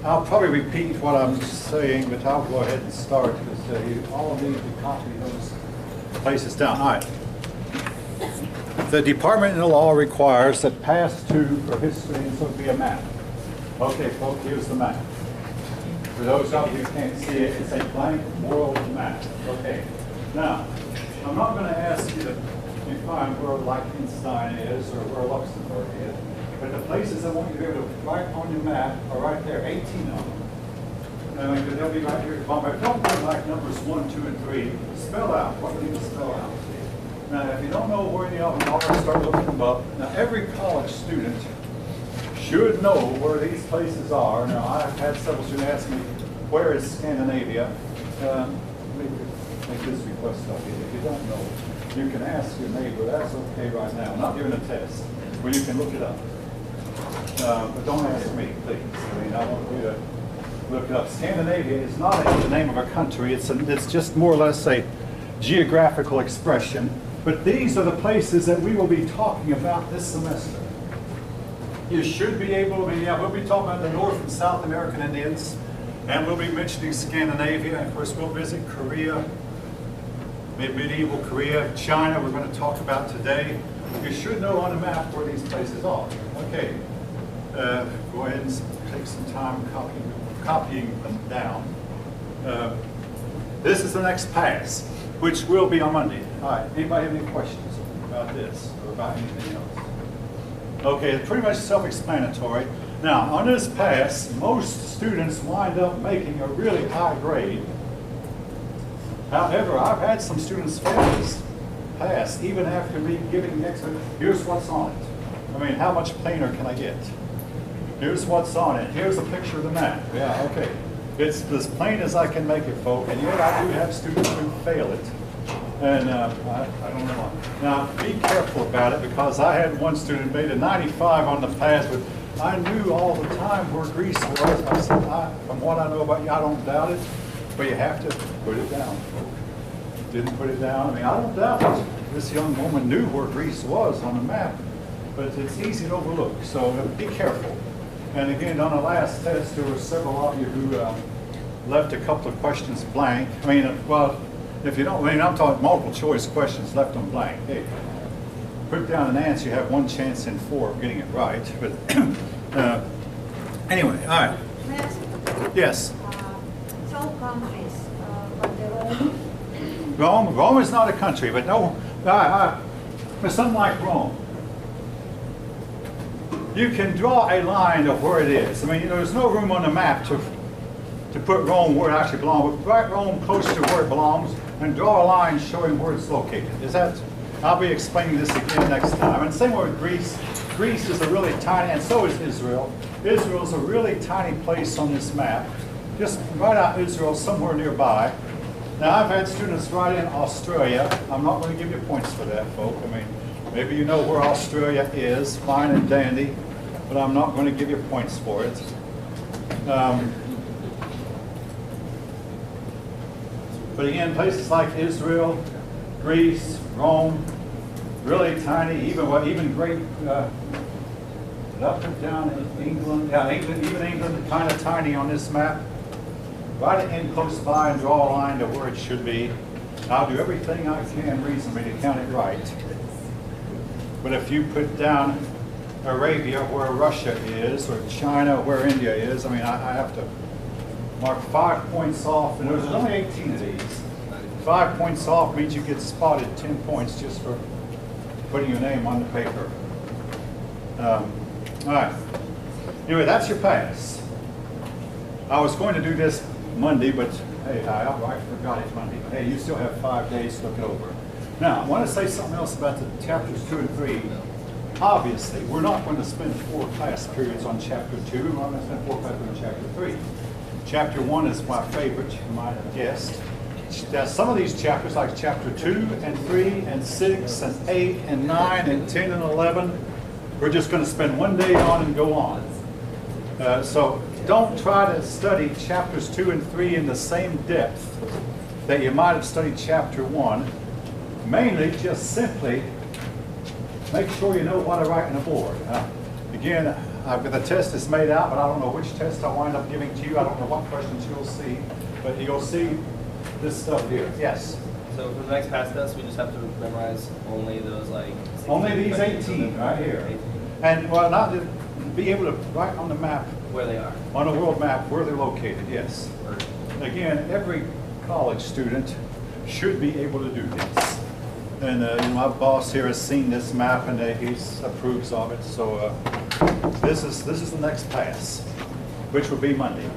I'll probably repeat what I'm saying, but I'll go ahead and start because you all need to copy those places down. All right. The Department of Law requires that past two for history and so be a map. Okay, folks, here's the map. For those of you who can't see it, it's a blank world map. Okay. Now, I'm not going to ask you to define where Liechtenstein is or where Luxembourg is, but the places I want you to be able to write on your map are right there, 18 of them. And they'll be right here at the bottom. But don't put like numbers 1, 2, and 3. Spell out what you need to spell out. Now, if you don't know where any of them are, start looking them up. Now, every college student should know where these places are. Now, I've had several students ask me, where is Scandinavia? Make this request of you. If you don't know, you can ask your neighbor. That's okay right now. I'm not giving a test where you can look it up. But don't ask me, please. I mean, I want you to look it up. Scandinavia is not the name of a country. It's just more or less a geographical expression. But these are the places that we will be talking about this semester. You should be able to, we'll be talking about the North and South American Indians, and we'll be mentioning Scandinavia, and of course we'll visit Korea, medieval Korea, China we're going to talk about today. You should know on a map where these places are. Okay, go ahead and take some time copying them down. This is the next pass, which will be on Monday. All right, anybody have any questions about this or about anything else? Okay, it's pretty much self-explanatory. Now, on this pass, most students wind up making a really high grade. However, I've had some students fail this pass, even after me giving the extra, here's what's on it. I mean, how much plainer can I get? Here's what's on it. Here's a picture of the map. Yeah, okay. It's as plain as I can make it, folks, and yet I do have students who fail it. And I don't know. Now, be careful about it, because I had one student made a 95 on the pass, but I knew all the time where Greece was. I said, from what I know about you, I don't doubt it, but you have to put it down. Didn't put it down. I mean, I don't doubt it. This young woman knew where Greece was on the map, but it's easy to overlook, so be careful. And again, on the last test, there were several of you who left a couple of questions blank. I mean, well, if you don't, I mean, I'm talking multiple choice questions left on blank. Hey, put down an answer, you have one chance in 4 of getting it right. But anyway, all right. May I ask? Yes. Some countries, but the Rome is not a country, but no, but something like Rome. You can draw a line of where it is. I mean, there's no room on the map to put Rome where it actually belongs, but write Rome close to where it belongs and draw a line showing where it's located. Is that? I'll be explaining this again next time. And same way with Greece. Greece is a really tiny, and so is Israel. Israel is a really tiny place on this map. Just write out Israel somewhere nearby. Now, I've had students write in Australia. I'm not going to give you points for that, folks. I mean, maybe you know where Australia is, fine and dandy, but I'm not going to give you points for it. But again, places like Israel, Greece, Rome, really tiny, even great, up and down in England, even England, kind of tiny on this map. Write it in close by and draw a line to where it should be. I'll do everything I can reasonably to count it right. But if you put down Arabia where Russia is, or China where India is, I mean, I have to mark 5 points off, and there's only 18 of these. 5 points off means you get spotted 10 points just for putting your name on the paper. All right. Anyway, that's your pass. I was going to do this Monday, but hey, I forgot it Monday. But hey, you still have 5 days to look it over. Now, I want to say something else about the chapters 2 and 3. Obviously, we're not going to spend 4 class periods on chapter 2. We're not going to spend 4 class periods on chapter 3. Chapter 1 is my favorite, you might have guessed. Some of these chapters, like chapter 2 and 3 and 6 and 8 and 9 and 10 and 11, we're just going to spend 1 day on and go on. So don't try to study chapters 2 and 3 in the same depth that you might have studied chapter 1. Mainly, just simply make sure you know what to write on the board. Again, I've got the test is made out, but I don't know which test I wind up giving to you. I don't know what questions you'll see, but you'll see this stuff here. Yes. So for the next pass test, we just have to memorize only those like. Only these 18 right here. 18. And well, not to be able to write on the map, Where they are. on a world map, where they're located, yes. Again, every college student should be able to do this. And you know, my boss here has seen this map and he approves of it. So this is the next pass, which will be Monday.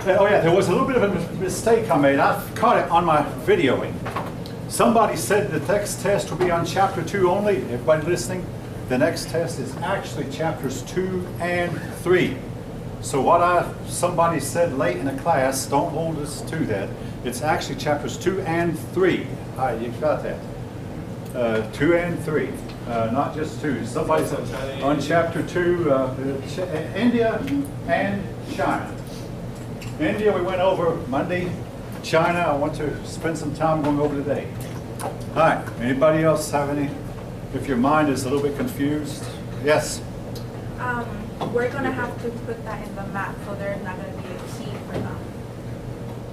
Oh yeah, there was a little bit of a mistake I made. I caught it on my videoing. Somebody said the next test will be on chapter 2 only. Everybody listening? The next test is actually chapters 2 and 3. So what somebody said late in the class, don't hold us to that. It's actually chapters 2 and 3. All right, you got that. 2 and 3, not just 2. Somebody said on chapter 2, India and China. India we went over Monday. China I want to spend some time going over today. All right, anybody else have any? If your mind is a little bit confused? Yes? We're going to have to put that in the map, so there's not going to be a key for them.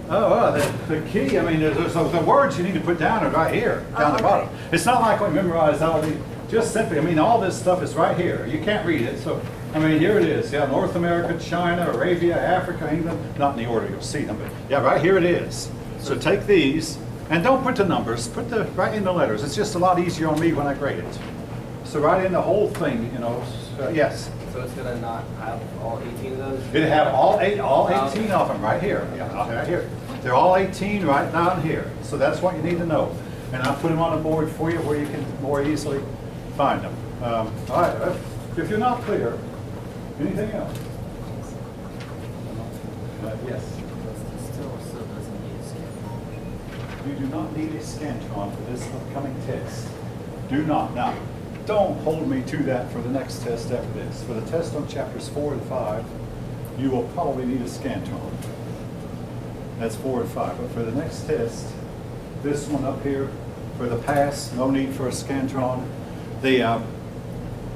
Oh, well, the key, I mean, there's the words you need to put down are right here, down the bottom. It's not like we memorize all the, just simply, I mean, all this stuff is right here. You can't read it, so, I mean, here it is. Yeah, North America, China, Arabia, Africa, England, not in the order you'll see them, but yeah, right here it is. So take these, and don't put the numbers, right in the letters. It's just a lot easier on me when I grade it. So write in the whole thing, you know, yes. So it's gonna not have all 18 of those? It'll have all 18 of them right here. Yeah, right here. They're all 18 right down here. So that's what you need to know. And I'll put them on a board for you where you can more easily find them. All right, if you're not clear, anything else? Yes. Still doesn't need a scan. You do not need a Scantron for this upcoming test. Do not. Now, don't hold me to that for the next test after this. For the test on chapters 4 and 5, you will probably need a Scantron. That's 4 and 5. But for the next test, this one up here, for the pass, no need for a Scantron. The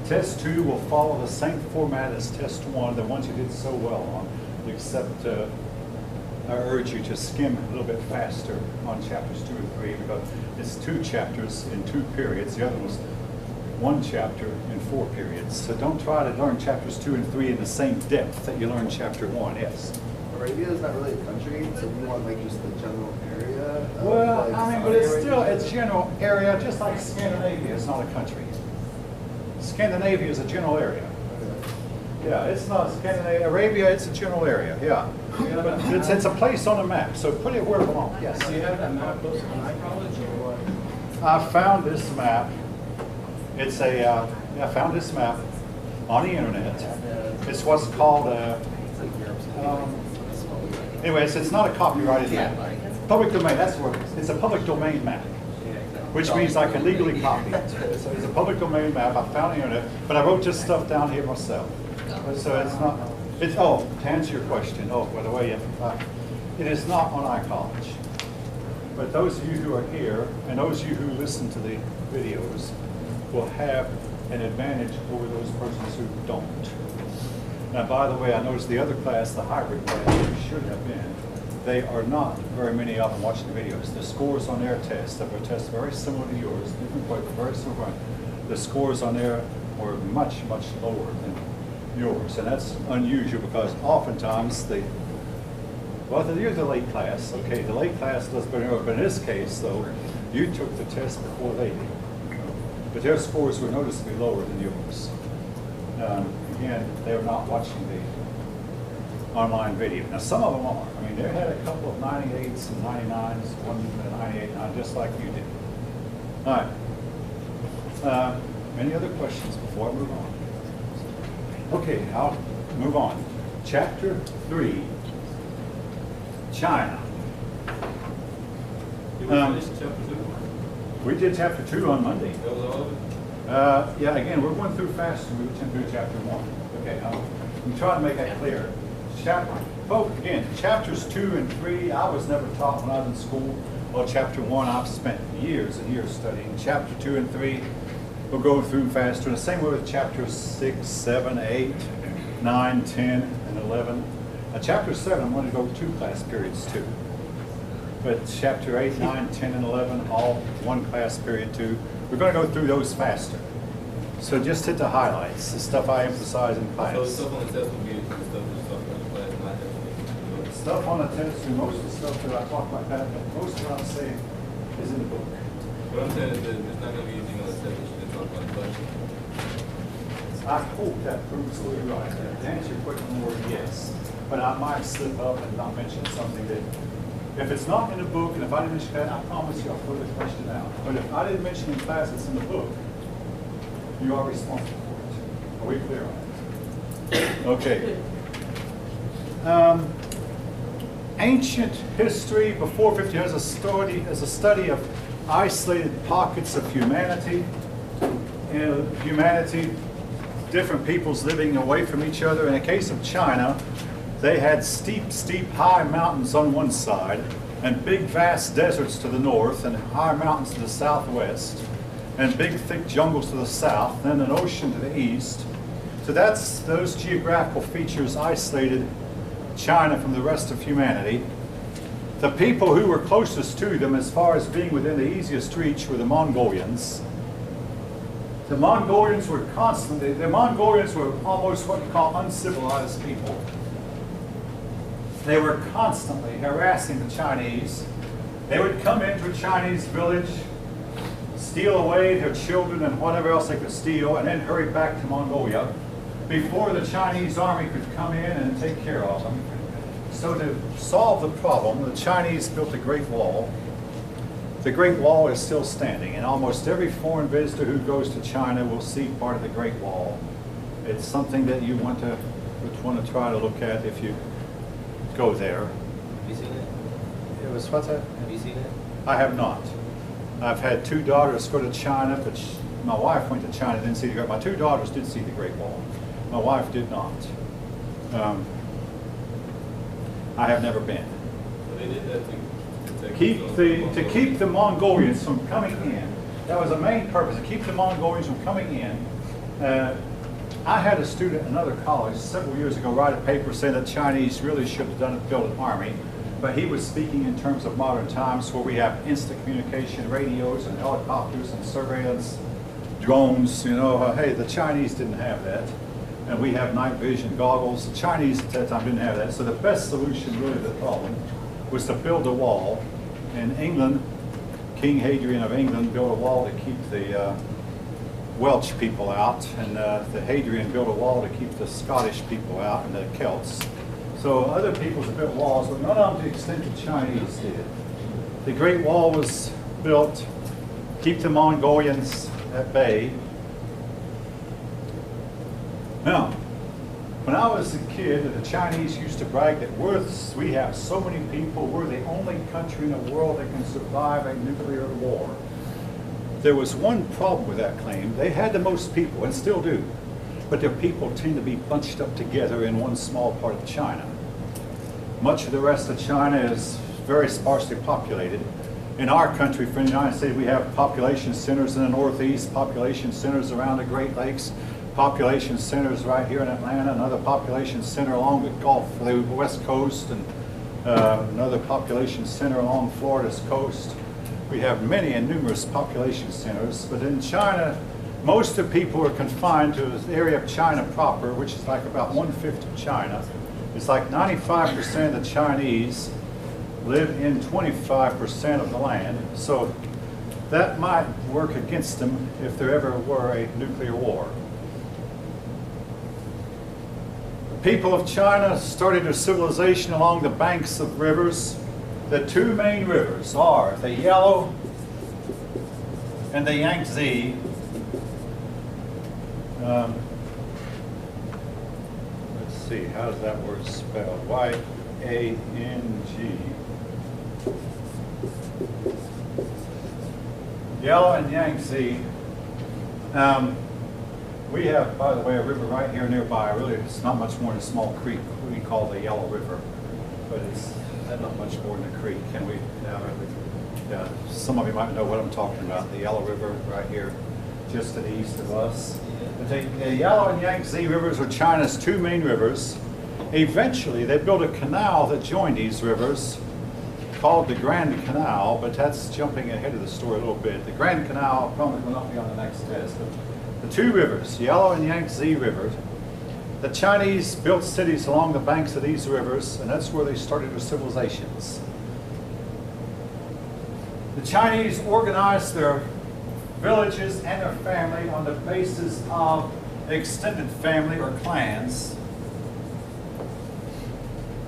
test 2 will follow the same format as test 1, the ones you did so well on, except I urge you to skim a little bit faster on chapters 2 and 3 because it's 2 chapters in 2 periods. The other was 1 chapter in 4 periods. So don't try to learn chapters 2 and 3 in the same depth that you learned chapter 1. Yes. Arabia is not really a country, so we want like just the general area. Of, Well, like, I mean, but Saudi it's still, Arabia. it's general area, just like Scandinavia is not a country. Scandinavia is a general area. Yeah, it's not Scandinavia, Arabia, it's a general area, yeah. But it's a place on a map, so put it where it belongs, yes. Do you have that map posted on iCollege or what? I found this map. It's I found this map on the internet. It's what's called anyways, it's not a copyrighted map. Public domain, that's what it is. It's a public domain map, which means I can legally copy it. So it's a public domain map. I found on the internet, but I wrote this stuff down here myself. So it's not, to answer your question, by the way, it is not on iCollege. But those of you who are here, and those of you who listen to the videos, will have an advantage over those persons who don't. Now, by the way, I noticed the other class, the hybrid class, you should have been, they are not very many of them watching the videos. The scores on their test, their test very similar to yours, different but very similar. The scores on there were much, much lower than yours, and that's unusual because oftentimes you're the late class, okay, the late class does better, but in this case, though, you took the test before they did. But their scores were noticeably lower than yours. Again, they're not watching the online video. Now, some of them are. I mean, they had a couple of 98s and 99s, one 98, just like you did. All right. Any other questions before I move on? Okay, I'll move on. Chapter 3, China. We did chapter 2 on Monday. Yeah, again, we're going through fast and we went through chapter 1. Okay, I'm trying to make that clear. Folks, again, chapters 2 and 3, I was never taught when I was in school. Well, chapter 1, I've spent years and years studying. Chapter 2 and 3, we'll go through faster. The same way with chapters 6, 7, 8, 9, 10, and 11. Chapter 7, I'm going to go 2 class periods too. But chapter 8, 9, 10, and 11, all 1 class period too. We're going to go through those faster. So just hit the highlights, the stuff I emphasize in class. So the stuff on the test will be the stuff that's talking about the class, not everything. Stuff on the test, and most of the stuff that I talk about, that, but most of what I'm saying is in the book. What I'm saying is that there's not going to be anything on the test that you can talk about the class. I hope that proves to be right. To answer your question more, yes. But I might slip up and not mention something that, if it's not in the book, and if I didn't mention that, I promise you I'll throw the question out. But if I didn't mention in class it's in the book, you are responsible for it. Are we clear on that? Okay. Ancient history before 50 as a study of isolated pockets of humanity. Different peoples living away from each other. In the case of China, they had steep, high mountains on one side, and big, vast deserts to the north, and high mountains to the southwest, and big, thick jungles to the south, then an ocean to the east. So those geographical features isolated China from the rest of humanity. The people who were closest to them, as far as being within the easiest reach, were the Mongolians. The Mongolians were almost what you call uncivilized people. They were constantly harassing the Chinese. They would come into a Chinese village, steal away their children and whatever else they could steal, and then hurry back to Mongolia before the Chinese army could come in and take care of them. So to solve the problem, the Chinese built a Great Wall. The Great Wall is still standing, and almost every foreign visitor who goes to China will see part of the Great Wall. It's something that you want to try to look at if you go there. Have you seen it? It was what's that? Have you seen it? I have not. I've had 2 daughters go to China, but my wife went to China, didn't see the Great Wall. My 2 daughters did see the Great Wall. My wife did not. I have never been. So they did that To keep the Mongolians from coming in. That was the main purpose, to keep the Mongolians from coming in. I had a student in another college several years ago write a paper saying that Chinese really should have built an army, but he was speaking in terms of modern times where we have instant communication, radios and helicopters and surveillance, drones. Hey, the Chinese didn't have that. And we have night vision goggles. The Chinese at that time didn't have that. So the best solution really to the problem was to build a wall. In England, King Hadrian of England built a wall to keep the Welsh people out, and the Hadrian built a wall to keep the Scottish people out and the Celts. So other peoples have built walls, but none of them to the extent the Chinese did. The Great Wall was built to keep the Mongolians at bay. Now, when I was a kid, the Chinese used to brag that we have so many people, we're the only country in the world that can survive a nuclear war. There was one problem with that claim. They had the most people, and still do, but their people tend to be bunched up together in one small part of China. Much of the rest of China is very sparsely populated. In our country, for the United States, we have population centers in the Northeast, population centers around the Great Lakes, population centers right here in Atlanta, another population center along the the West Coast, and another population center along Florida's coast. We have many and numerous population centers, but in China, most of the people are confined to the area of China proper, which is like about 1/5 of China. It's like 95% of the Chinese live in 25% of the land, so that might work against them if there ever were a nuclear war. The people of China started their civilization along the banks of rivers. The 2 main rivers are the Yellow and the Yangtze. Let's see, how does that word spell? Y-A-N-G. Yellow and Yangtze. We have, by the way, a river right here nearby. Really, it's not much more than a small creek we call the Yellow River, but it's not much more than a creek. And some of you might know what I'm talking about. The Yellow River right here, just to the east of us. But the Yellow and Yangtze rivers are China's two main rivers. Eventually, they built a canal that joined these rivers called the Grand Canal, but that's jumping ahead of the story a little bit. The Grand Canal probably will not be on the next test. But the two rivers, Yellow and Yangtze rivers, the Chinese built cities along the banks of these rivers, and that's where they started their civilizations. The Chinese organized their villages and their family on the basis of extended family or clans.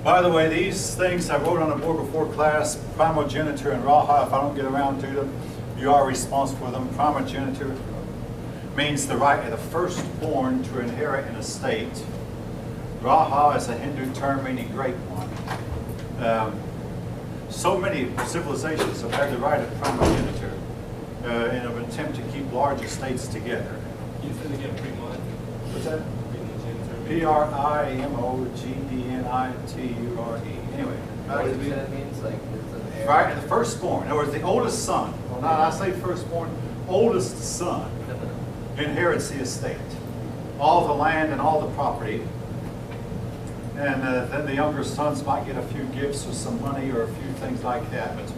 By the way, these things I wrote on a board before class, primogeniture and Raha, if I don't get around to them, you are responsible for them. Primogeniture means the right of the firstborn to inherit an estate. Raha is a Hindu term meaning great one. So many civilizations have had the right of primogeniture in an attempt to keep large estates together. You said again, Fremont. What's that? Primogeniture. Anyway, What does that mean? Like, it's an heir? right, the firstborn. In other words, the oldest son. Well, not I say firstborn, oldest son inherits the estate, all the land and all the property. And then the younger sons might get a few gifts or some money or a few things like that. But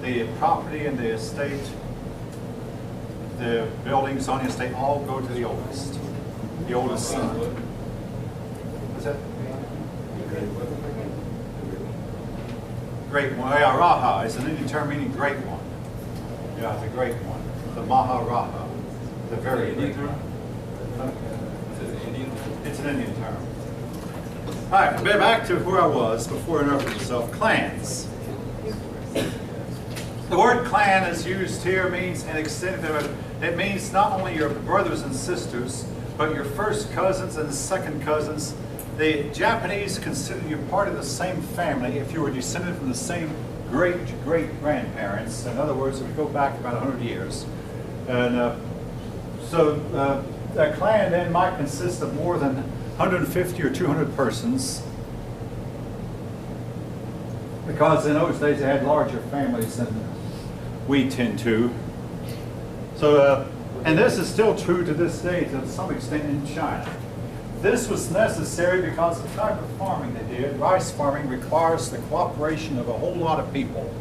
the property and the estate, the buildings on the estate, all go to the oldest son. What's that? Great one. Yeah, Raha is an Indian term meaning great one. Yeah, the great one. The Maharaja, the very great one. It's an Indian term. All right, back to where I was before I interrupted myself. Clans. The word clan is used here means an extended. It means not only your brothers and sisters, but your first cousins and second cousins. The Japanese consider you part of the same family if you were descended from the same great-great-grandparents. In other words, if we go back about 100 years. And so a clan then might consist of more than 150 or 200 persons, because in those days they had larger families than we tend to. So, and this is still true to this day to some extent in China. This was necessary because the type of farming they did, rice farming, requires the cooperation of a whole lot of people.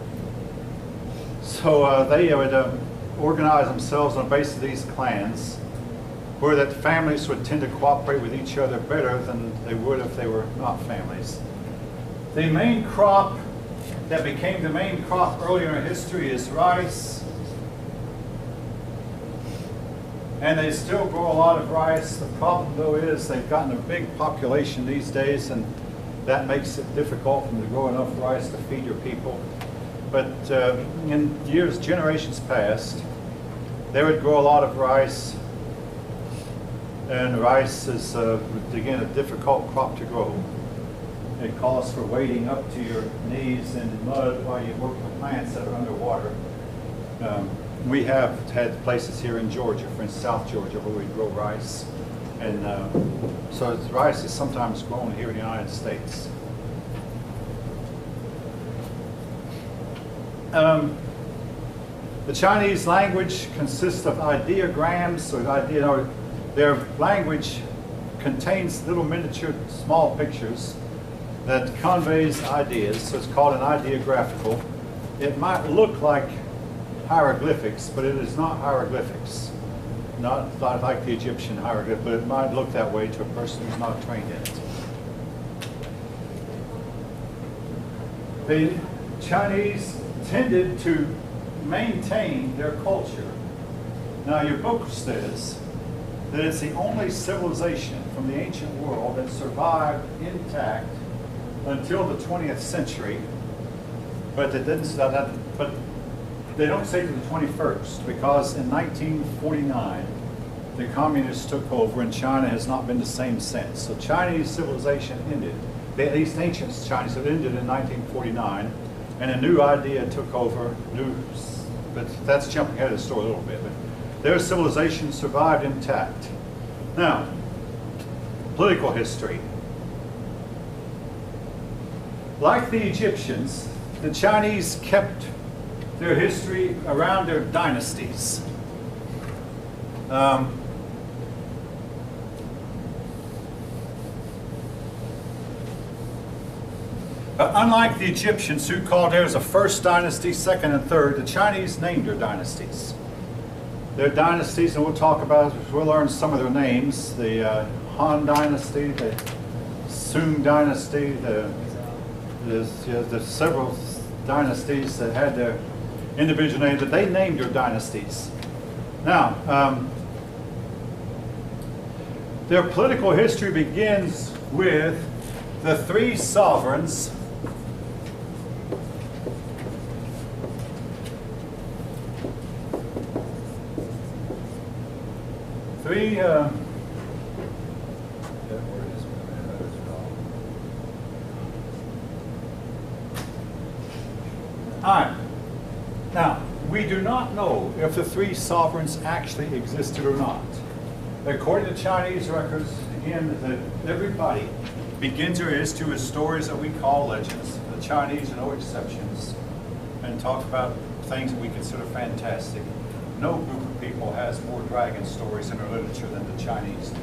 So they would organize themselves on the basis of these clans, where that families would tend to cooperate with each other better than they would if they were not families. The main crop that became the main crop earlier in history is rice. And they still grow a lot of rice. The problem, though, is they've gotten a big population these days, and that makes it difficult for them to grow enough rice to feed your people. But in generations past, they would grow a lot of rice. And rice is, again, a difficult crop to grow. It calls for wading up to your knees in mud while you work the plants that are underwater. We have had places here in Georgia, for instance, South Georgia, where we grow rice. And so rice is sometimes grown here in the United States. The Chinese language consists of ideograms, so their language contains little miniature small pictures that conveys ideas, so it's called an ideographical. It might look like hieroglyphics, but it is not hieroglyphics. Not like the Egyptian hieroglyph, but it might look that way to a person who's not trained in it. The Chinese tended to maintain their culture. Now your book says that it's the only civilization from the ancient world that survived intact until the 20th century, but they didn't. But they don't say to the 21st, because in 1949 the communists took over, and China has not been the same since. So Chinese civilization ended. At least ancient Chinese had ended in 1949, and a new idea took over. But that's jumping ahead of the story a little bit. But their civilization survived intact. Now, political history. Like the Egyptians, the Chinese kept their history around their dynasties. But unlike the Egyptians, who called theirs a first dynasty, second and third, the Chinese named their dynasties. Their dynasties, and we'll learn some of their names: the Han Dynasty, the Sung Dynasty, the several dynasties that had their individual names, that they named their dynasties. Now, their political history begins with the three sovereigns all right. Now, we do not know if the three sovereigns actually existed or not. According to Chinese records, again, that everybody begins their history with stories that we call legends. The Chinese are no exceptions, and talk about things that we consider fantastic. No group of people has more dragon stories in their literature than the Chinese do.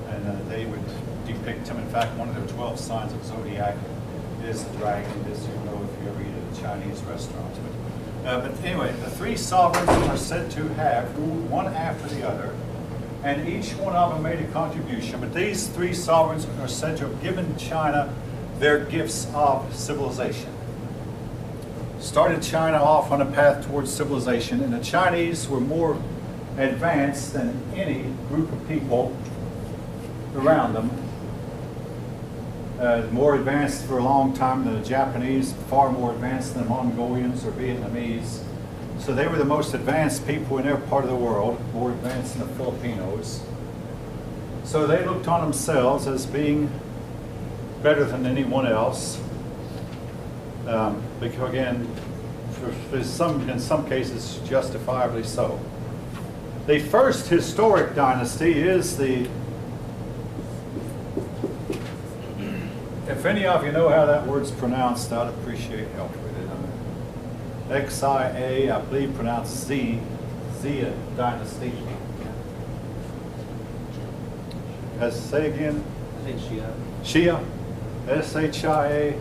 And they would depict them. In fact, one of their 12 signs of zodiac is the dragon, as you know if you ever eat at a Chinese restaurant. But anyway, the three sovereigns are said to have ruled one after the other, and each one of them made a contribution. But these three sovereigns are said to have given China their gifts of civilization. Started China off on a path towards civilization, and the Chinese were more advanced than any group of people around them. More advanced for a long time than the Japanese, far more advanced than the Mongolians or Vietnamese. So they were the most advanced people in their part of the world, more advanced than the Filipinos. So they looked on themselves as being better than anyone else. Because again, in some cases, justifiably so. The first historic dynasty is the, if any of you know how that word's pronounced, I'd appreciate help with it. Xia, I believe pronounced Xia dynasty. Say again? I think Shia. Shia, S-H-I-A.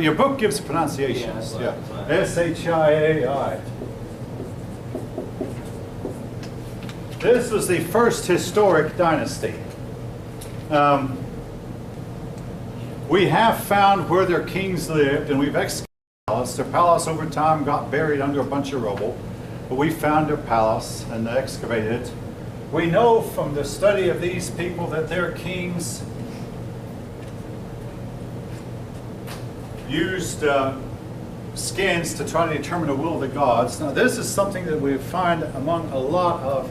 Your book gives pronunciations. Yeah, that's fine. S-H-I-A-I. This was the first historic dynasty. We have found where their kings lived, and we've excavated their palace. Their palace over time got buried under a bunch of rubble, but we found their palace and excavated it. We know from the study of these people that their kings used skins to try to determine the will of the gods. Now this is something that we find among a lot of,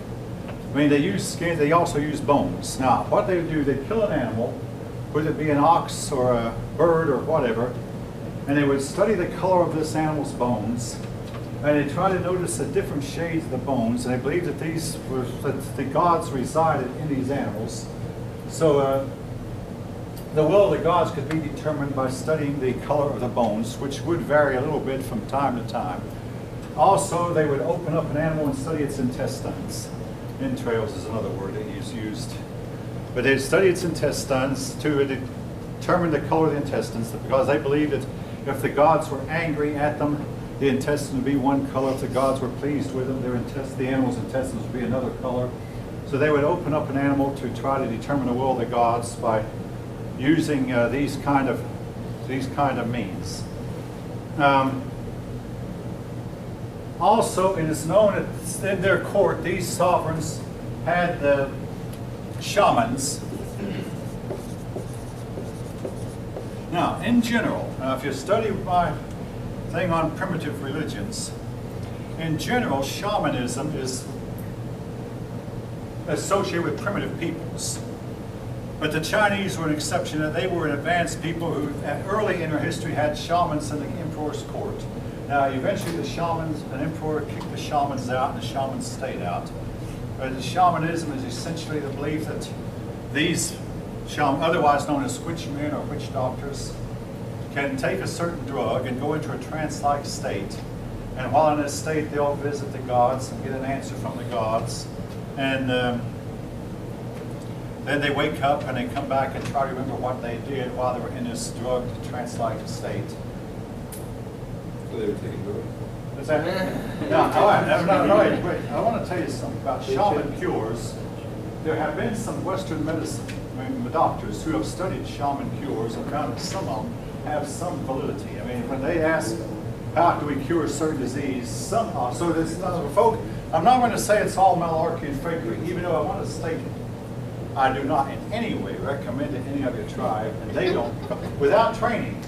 they use skins, they also use bones. Now what they would do, they'd kill an animal, whether it be an ox or a bird or whatever, and they would study the color of this animal's bones, and they try to notice the different shades of the bones, and they believe that that the gods resided in these animals. So the will of the gods could be determined by studying the color of the bones, which would vary a little bit from time to time. Also, they would open up an animal and study its intestines. Entrails is another word that is used. But they'd study its intestines to determine the color of the intestines, because they believed that if the gods were angry at them, the intestines would be one color. If the gods were pleased with them, the animal's intestines would be another color. So they would open up an animal to try to determine the will of the gods by using these kind of means. Also, it is known that in their court, these sovereigns had the shamans. Now, in general, if you study my thing on primitive religions, in general, shamanism is associated with primitive peoples. But the Chinese were an exception, and they were an advanced people who early in their history had shamans in the emperor's court. Now eventually an emperor kicked the shamans out and the shamans stayed out. But the shamanism is essentially the belief that these otherwise known as witch men or witch doctors, can take a certain drug and go into a trance-like state. And while in this state, they'll visit the gods and get an answer from the gods. And then they wake up and they come back and try to remember what they did while they were in this drugged, trance-like state. So they were taking drugs. Is that? No, all right, no, wait. I want to tell you something about shaman cures. There have been some Western medicine doctors who have studied shaman cures and found that some of them have some validity. I mean, when they ask, how do we cure a certain disease, some are. So this, folk, I'm not going to say it's all malarkey and fakery, even though I want to state it. I do not in any way recommend that any of you try, and they don't. Without training,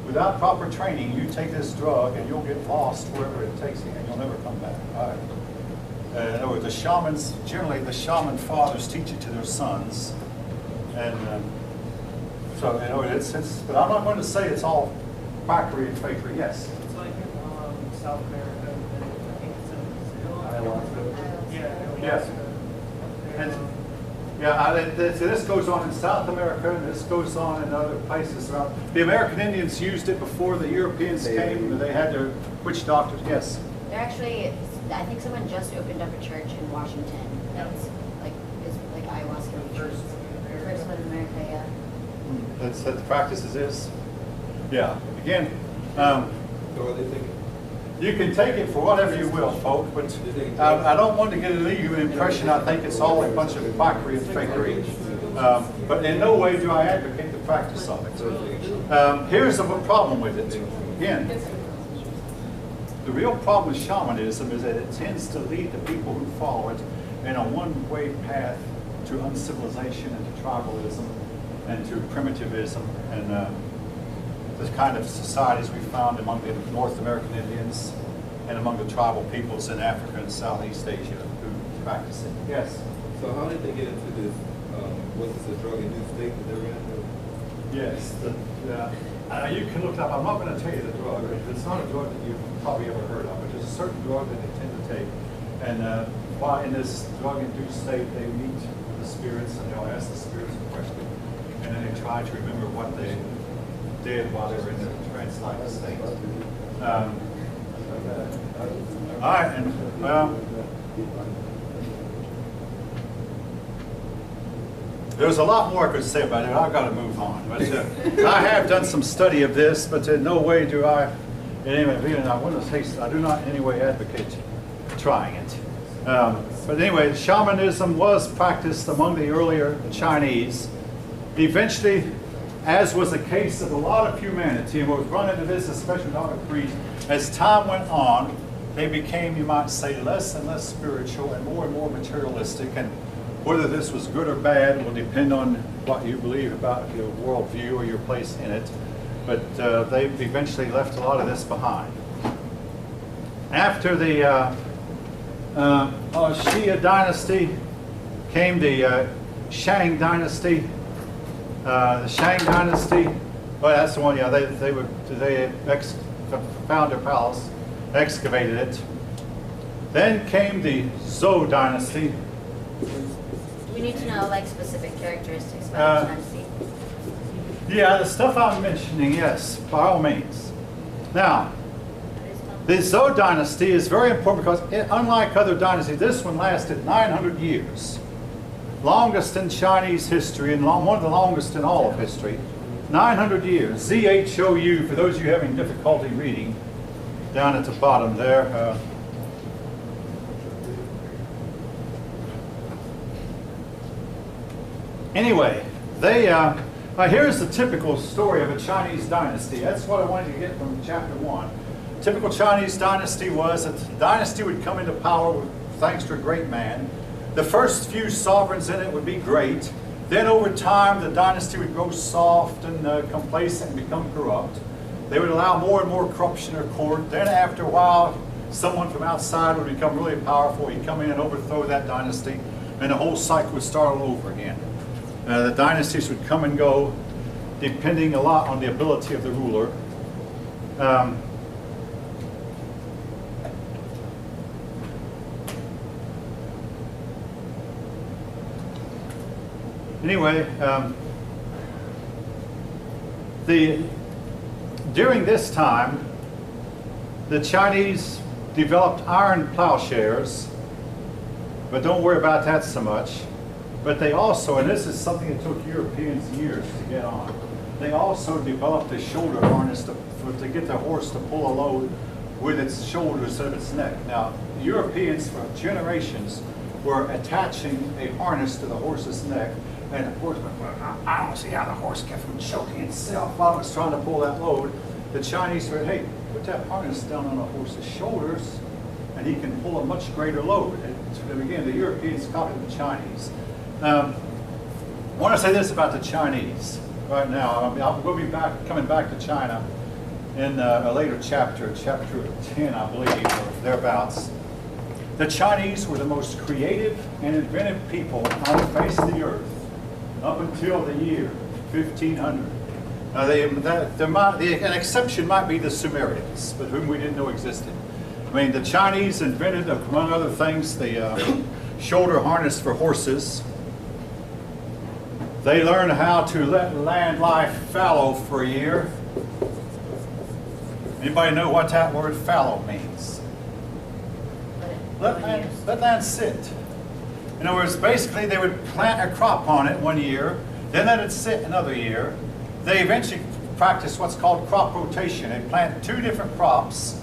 without proper training, you take this drug and you'll get lost wherever it takes you, and you'll never come back. All right. In other words, the shamans, generally the shaman fathers teach it to their sons. And so, you know, but I'm not going to say it's all quackery and fakery. Yes? It's like in South America, I think it's in Brazil. Ayahuasca. Yeah. Yes. And, this goes on in South America, and this goes on in other places around. The American Indians used it before the Europeans came. They had their witch doctors. Yes? They're actually, I think someone just opened up a church in Washington. That's is like ayahuasca retreats. First one in America, yeah. That's what the practices is. Yeah. Again, So are they taking? you can take it for whatever you will, folk, but I don't want to get a leave an impression I think it's all a bunch of quackery and fakery. But in no way do I advocate the practice of it. Here's the problem with it. Again, the real problem with shamanism is that it tends to lead the people who follow it in a one-way path to uncivilization and to tribalism and to primitivism and the kind of societies we found among the North American Indians and among the tribal peoples in Africa and Southeast Asia who practice it. Yes? So how did they get into this, was this a drug-induced state that they were in? Yes. You can look it up. I'm not going to tell you the drug. It's not a drug that you've probably ever heard of, but there's a certain drug that they tend to take. And while in this drug-induced state, they meet the spirits and they'll ask the spirits a question. And then they try to remember what they did while they were in the trance-like state. All right, and there's a lot more I could say about it. I've got to move on. But I have done some study of this, but in no way do I, anyway, I want to say I do not in any way advocate trying it. But anyway, shamanism was practiced among the earlier Chinese. Eventually, as was the case of a lot of humanity, and we'll run into this, especially with priests, as time went on, they became, you might say, less and less spiritual and more materialistic. And whether this was good or bad will depend on what you believe about your worldview or your place in it. But they eventually left a lot of this behind. After the Xia dynasty came the Shang dynasty. The Shang dynasty, well, that's the one. Yeah, they found their palace, excavated it. Then came the Zhou dynasty. We need to know like specific characteristics about the dynasty. Yeah, the stuff I'm mentioning, yes, by all means. Now, the Zhou dynasty is very important because, unlike other dynasties, this one lasted 900 years. Longest in Chinese history and one of the longest in all of history. 900 years. ZHOU, for those of you having difficulty reading, down at the bottom there. Anyway, here's the typical story of a Chinese dynasty. That's what I wanted to get from chapter 1. Typical Chinese dynasty was that the dynasty would come into power thanks to a great man. The first few sovereigns in it would be great. Then over time, the dynasty would grow soft and complacent and become corrupt. They would allow more and more corruption in their court. Then after a while, someone from outside would become really powerful. He'd come in and overthrow that dynasty, and the whole cycle would start all over again. The dynasties would come and go, depending a lot on the ability of the ruler. Anyway, during this time, the Chinese developed iron plowshares but don't worry about that so much. But they also, and this is something that took Europeans years to get on, they also developed a shoulder harness to get the horse to pull a load with its shoulders instead of its neck. Now, Europeans for generations were attaching a harness to the horse's neck, and the horse went, well, I don't see how the horse kept from choking itself while it was trying to pull that load. The Chinese said, hey, put that harness down on the horse's shoulders, and he can pull a much greater load. And again, the Europeans copied the Chinese. I want to say this about the Chinese right now. We'll be coming back to China in a later chapter, chapter 10, I believe, or thereabouts. The Chinese were the most creative and inventive people on the face of the earth up until the year 1500. An exception might be the Sumerians, but whom we didn't know existed. I mean, the Chinese invented, among other things, the shoulder harness for horses. They learned how to let land lie fallow for a year. Anybody know what that word fallow means? Let land sit. In other words, basically they would plant a crop on it one year, then let it sit another year. They eventually practiced what's called crop rotation. They plant 2 different crops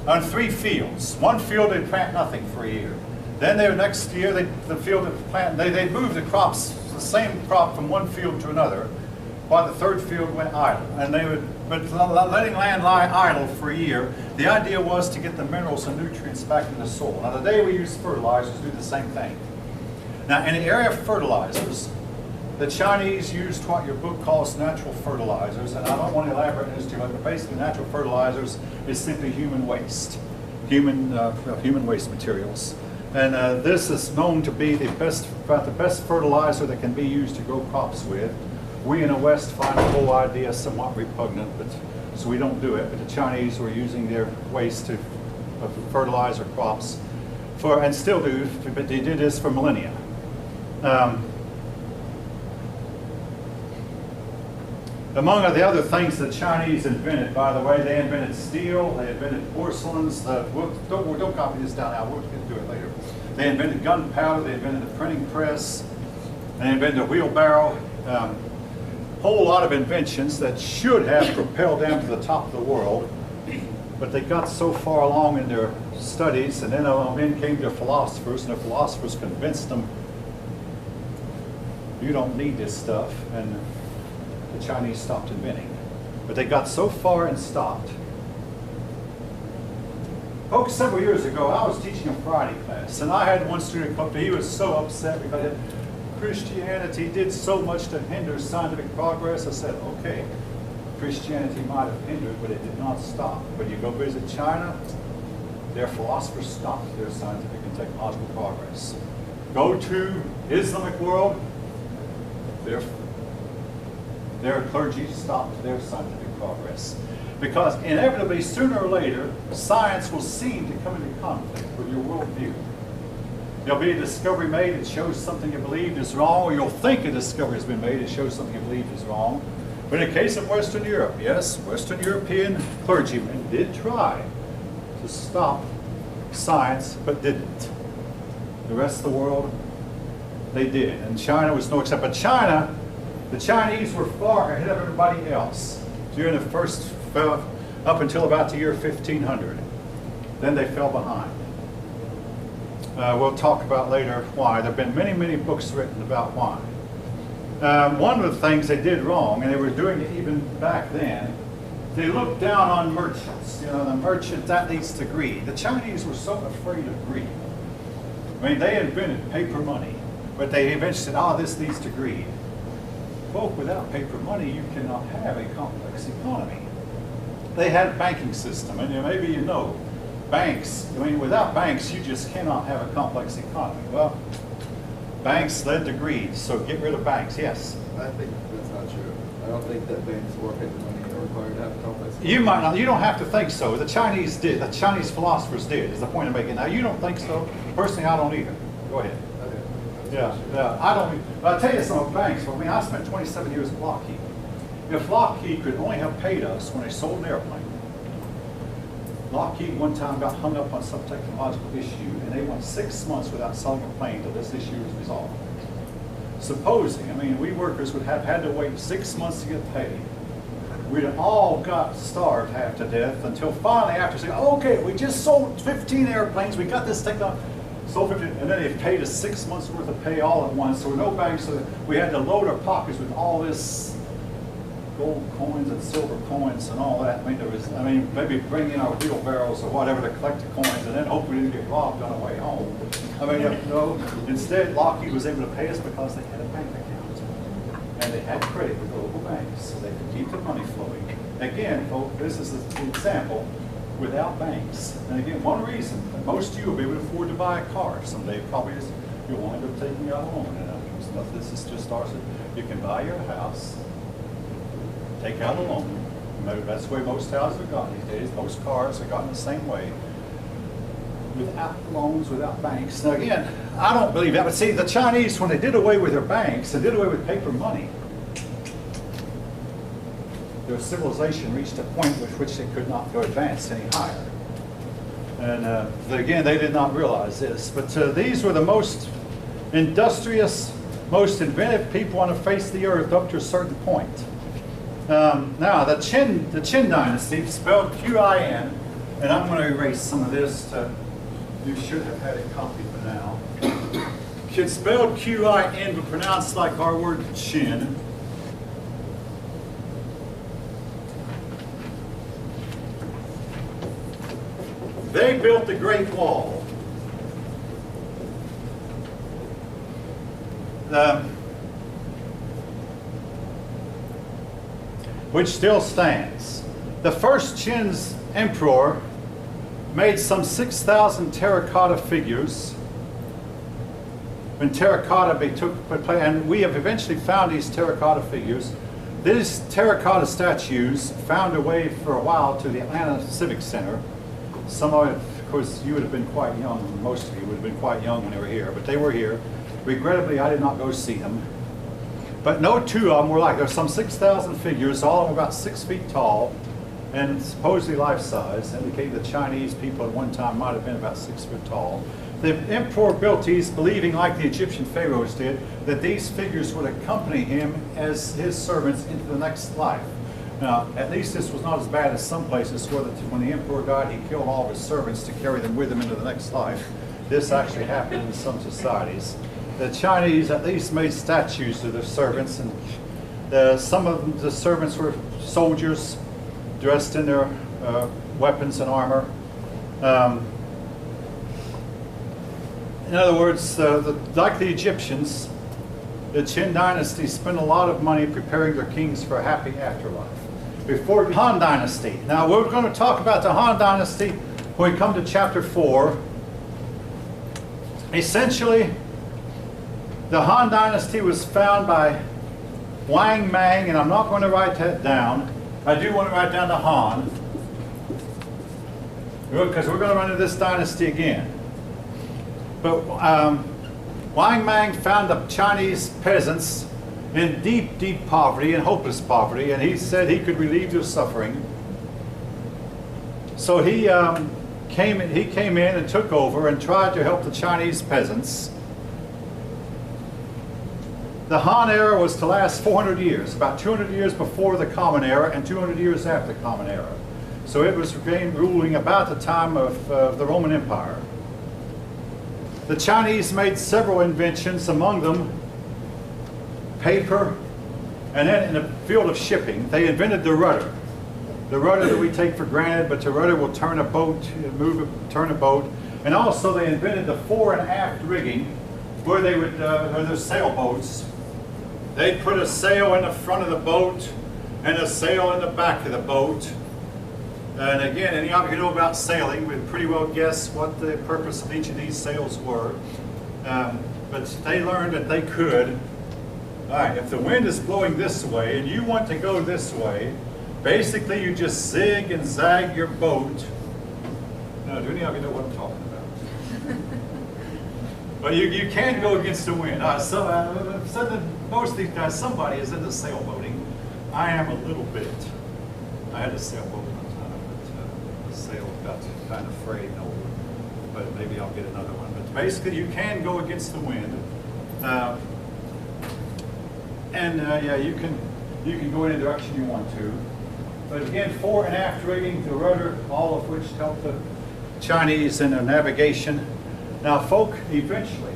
on 3 fields. One field they'd plant nothing for a year. Then the next year, the field they'd plant, they'd move the crops, the same crop from one field to another, while the 3rd field went idle. And they would, but letting land lie idle for a year, the idea was to get the minerals and nutrients back in the soil. Now today we use fertilizers to do the same thing. Now in the area of fertilizers, the Chinese used what your book calls natural fertilizers, and I don't want to elaborate on this too much, but basically natural fertilizers is simply human waste, human waste materials. And this is known to be about the best fertilizer that can be used to grow crops with. We in the West find the whole idea somewhat repugnant, so we don't do it. But the Chinese were using their waste to fertilize their crops, and still do, but they did this for millennia. Among the other things the Chinese invented, by the way, they invented steel, they invented porcelains. Don't copy this down now, we'll get to it later. They invented gunpowder, they invented the printing press, they invented a wheelbarrow. Whole lot of inventions that should have propelled them to the top of the world, but they got so far along in their studies, and then in came their philosophers, and the philosophers convinced them, you don't need this stuff, and the Chinese stopped inventing. But they got so far and stopped. Folks, several years ago, I was teaching a Friday class, and I had one student come up to me. He was so upset because Christianity did so much to hinder scientific progress. I said, okay, Christianity might have hindered, but it did not stop. When you go visit China, their philosophers stopped their scientific and technological progress. Go to Islamic world, their clergy stopped their scientific progress. Because inevitably, sooner or later, science will seem to come into conflict with your worldview. There'll be a discovery made that shows something you believed is wrong, or you'll think a discovery has been made that shows something you believed is wrong. But in the case of Western Europe, yes, Western European clergymen did try to stop science, but didn't. The rest of the world, they did. And China was no exception. But China, the Chinese were far ahead of everybody else during the first, up until about the year 1500. Then they fell behind. We'll talk about later why. There have been many, many books written about why. One of the things they did wrong, and they were doing it even back then, they looked down on merchants. You know, the merchant, that leads to greed. The Chinese were so afraid of greed. I mean, they invented paper money, but they eventually said, oh, this leads to greed. Folk, without paper money, you cannot have a complex economy. They had a banking system, and maybe you know, banks, I mean, without banks, you just cannot have a complex economy. Well, banks led to greed, so get rid of banks, yes? I think that's not true. I don't think that banks or paper money are required to have a complex. You might not, you don't have to think so. The Chinese did, the Chinese philosophers did, is the point I'm making. Now, you don't think so. Personally, I don't either. Go ahead. Okay. Yeah, I don't, but I'll tell you some of banks. I mean, I spent 27 years at Lockheed. If Lockheed could only have paid us when they sold an airplane, Lockheed one time got hung up on some technological issue, and they went 6 months without selling a plane till this issue was resolved. Supposing, I mean, we workers would have had to wait 6 months to get paid. We'd all got starved half to death until finally, after saying, okay, we just sold 15 airplanes, we got this technology, sold 15, and then they paid us 6 months worth of pay all at once. So no banks, so we had to load our pockets with all this gold coins and silver coins and all that. I mean, maybe bring in our wheelbarrows or whatever to collect the coins, and then hope we didn't get robbed on our way home. I mean, no. Instead, Lockheed was able to pay us because they had a bank account, and they had credit with local banks, so they could keep the money flowing. Again, folks, this is an example without banks. And again, one reason that most of you will be able to afford to buy a car someday probably is you'll wind up taking out a loan. And this is just ours. You can buy your house, take out a loan. That's the way most houses are gotten these days. Most cars are gotten the same way. Without loans, without banks. Now again, I don't believe that. But see, the Chinese, when they did away with their banks and did away with paper money, their civilization reached a point with which they could not go advance any higher. And again, they did not realize this. But these were the most industrious, most inventive people on the face of the earth up to a certain point. Now, the Qin dynasty, spelled Q-I-N, and I'm going to erase some of this. You should have had a copy for now. It's spelled Q-I-N, but pronounced like our word Qin. They built the Great Wall. Which still stands. The first Qin's emperor made some 6,000 terracotta figures. When terracotta took place, and we have eventually found these terracotta figures. These terracotta statues found a way for a while to the Atlanta Civic Center. Some of it, of course, you would have been quite young. Most of you would have been quite young when they were here, but they were here. Regrettably, I did not go see them. But no two of them were like, there's some 6,000 figures, all of them about 6 feet tall, and supposedly life-size, indicating that Chinese people at one time might have been about 6 foot tall. The emperor built these, believing, like the Egyptian pharaohs did, that these figures would accompany him as his servants into the next life. Now, at least this was not as bad as some places where when the emperor died, he killed all of his servants to carry them with him into the next life. This actually happened in some societies. The Chinese at least made statues of their servants, and some of them, the servants were soldiers dressed in their weapons and armor. In other words, like the Egyptians, the Qin dynasty spent a lot of money preparing their kings for a happy afterlife. Before the Han dynasty. Now we're going to talk about the Han dynasty when we come to chapter 4. Essentially, the Han dynasty was found by Wang Mang, and I'm not going to write that down. I do want to write down the Han, because we're going to run into this dynasty again. But Wang Mang found the Chinese peasants in deep, deep poverty and hopeless poverty, and he said he could relieve their suffering. So he came in and took over and tried to help the Chinese peasants. The Han era was to last 400 years, about 200 years before the Common Era and 200 years after the Common Era. So it was ruling about the time of the Roman Empire. The Chinese made several inventions, among them paper, and then in the field of shipping, they invented the rudder. The rudder that we take for granted, but the rudder will turn a boat, turn a boat. And also they invented the fore and aft rigging, where they would, there's sailboats. They'd put a sail in the front of the boat and a sail in the back of the boat. And again, any of you who know about sailing would pretty well guess what the purpose of each of these sails were. But they learned that they could. All right, if the wind is blowing this way and you want to go this way, basically you just zig and zag your boat. Now, do any of you know what I'm talking about? But you can go against the wind. Most of these guys, somebody is into sailboating. I am a little bit. I had a sailboat one time, but sail got kind of frayed and old, but maybe I'll get another one. But basically, you can go against the wind. Yeah, you can go any direction you want to. But again, fore and aft rigging, the rudder, all of which help the Chinese in their navigation. Now, folk eventually,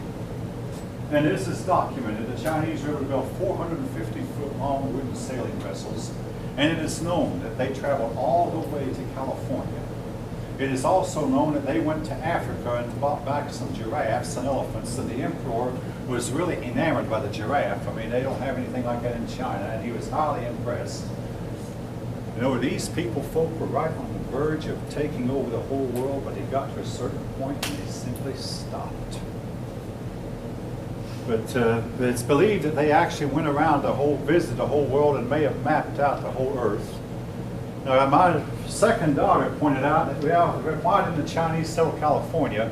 and this is documented, the Chinese were able to build 450-foot long wooden sailing vessels, and it is known that they traveled all the way to California. It is also known that they went to Africa and brought back some giraffes and elephants, and the emperor was really enamored by the giraffe. I mean, they don't have anything like that in China, and he was highly impressed. You know, these folk were right on the verge of taking over the whole world, but they got to a certain point and they simply stopped. But it's believed that they actually went around visited the whole world and may have mapped out the whole earth. Now, my second daughter pointed out that why didn't the Chinese settle California?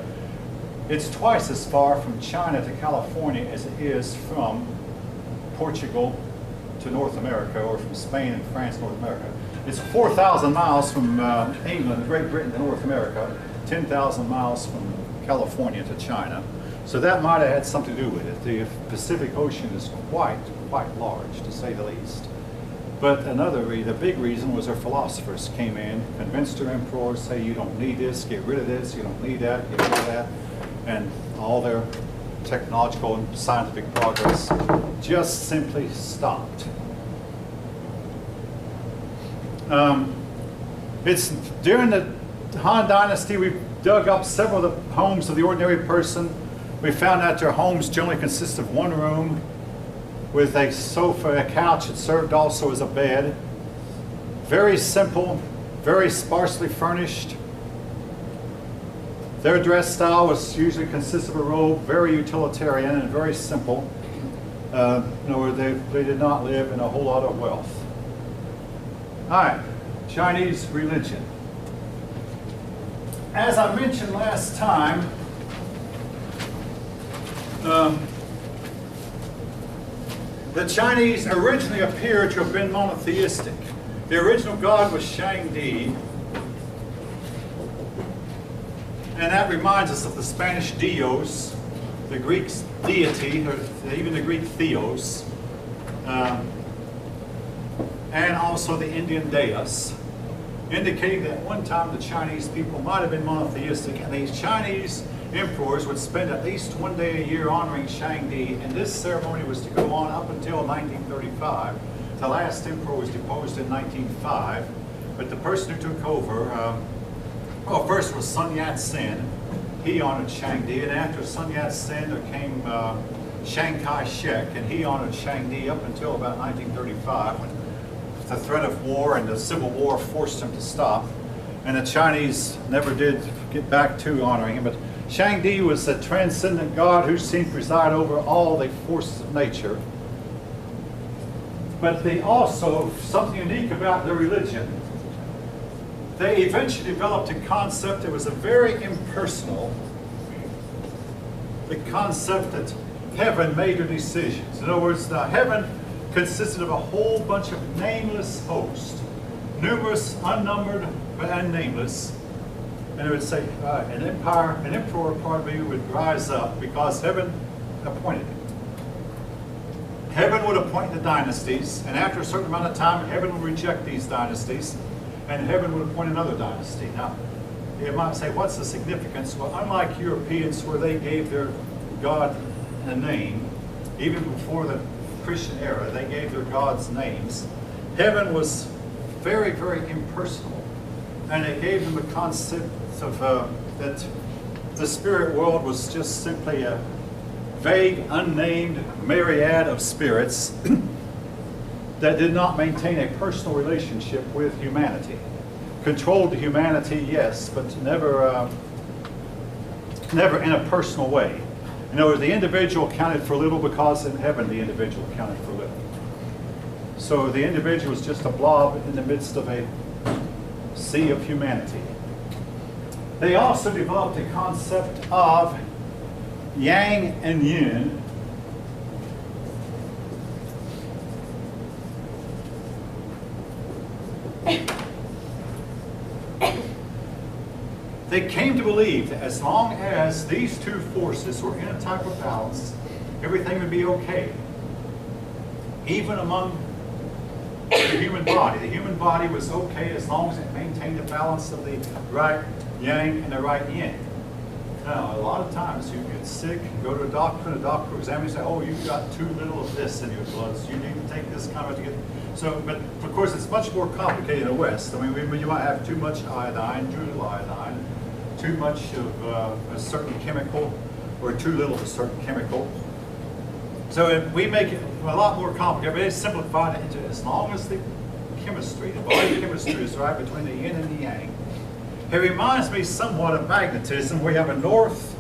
It's twice as far from China to California as it is from Portugal to North America, or from Spain and France to North America. It's 4,000 miles from England, Great Britain to North America, 10,000 miles from California to China. So that might have had something to do with it. The Pacific Ocean is quite large, to say the least. But the big reason was their philosophers came in, convinced their emperors, say, you don't need this, get rid of this, you don't need that, get rid of that. And all their technological and scientific progress just simply stopped. It's during the Han Dynasty, we dug up several of the homes of the ordinary person. We found that their homes generally consist of one room with a sofa, a couch that served also as a bed. Very simple, very sparsely furnished. Their dress style was usually consists of a robe, very utilitarian and very simple. They did not live in a whole lot of wealth. All right, Chinese religion. As I mentioned last time, the Chinese originally appear to have been monotheistic. The original god was Shangdi, and that reminds us of the Spanish Dios, the Greek deity, or even the Greek Theos, and also the Indian Deus, indicating that at one time the Chinese people might have been monotheistic, and these Chinese emperors would spend at least one day a year honoring Shangdi, and this ceremony was to go on up until 1935. The last emperor was deposed in 1905, but the person who took over, first was Sun Yat-sen. He honored Shangdi, and after Sun Yat-sen there came Chiang Kai-shek, and he honored Shangdi up until about 1935, when the threat of war and the Civil War forced him to stop, and the Chinese never did get back to honoring him. But Shangdi was a transcendent god who seemed to preside over all the forces of nature. But they also, something unique about their religion, they eventually developed a concept that was a very impersonal, the concept that heaven made their decisions. In other words, heaven consisted of a whole bunch of nameless hosts, numerous, unnumbered, and nameless. And it would say an emperor probably would rise up because heaven appointed him. Heaven would appoint the dynasties, and after a certain amount of time, heaven would reject these dynasties, and heaven would appoint another dynasty. Now, you might say, what's the significance? Well, unlike Europeans where they gave their God a name, even before the Christian era, they gave their gods names. Heaven was very, very impersonal, and it gave them a concept of that the spirit world was just simply a vague, unnamed myriad of spirits that did not maintain a personal relationship with humanity. Controlled humanity, yes, but never in a personal way. You know, the individual counted for little because in heaven the individual counted for little. So the individual is just a blob in the midst of a sea of humanity. They also developed a concept of yang and yin. They came to believe that as long as these two forces were in a type of balance, everything would be okay. Even among the human body. The human body was okay as long as it maintained the balance of the right yang and the right yin. Now, a lot of times you get sick, go to a doctor, and the doctor will examine you and say, oh, you've got too little of this in your blood, so you need to take this kind of to get. So, but of course, it's much more complicated in the West. I mean, you might have too much iodine, too little iodine, too much of a certain chemical, or too little of a certain chemical. So we make it a lot more complicated, but it's simplified it into as long as the chemistry, the body chemistry is right between the yin and the yang. It reminds me somewhat of magnetism. We have a north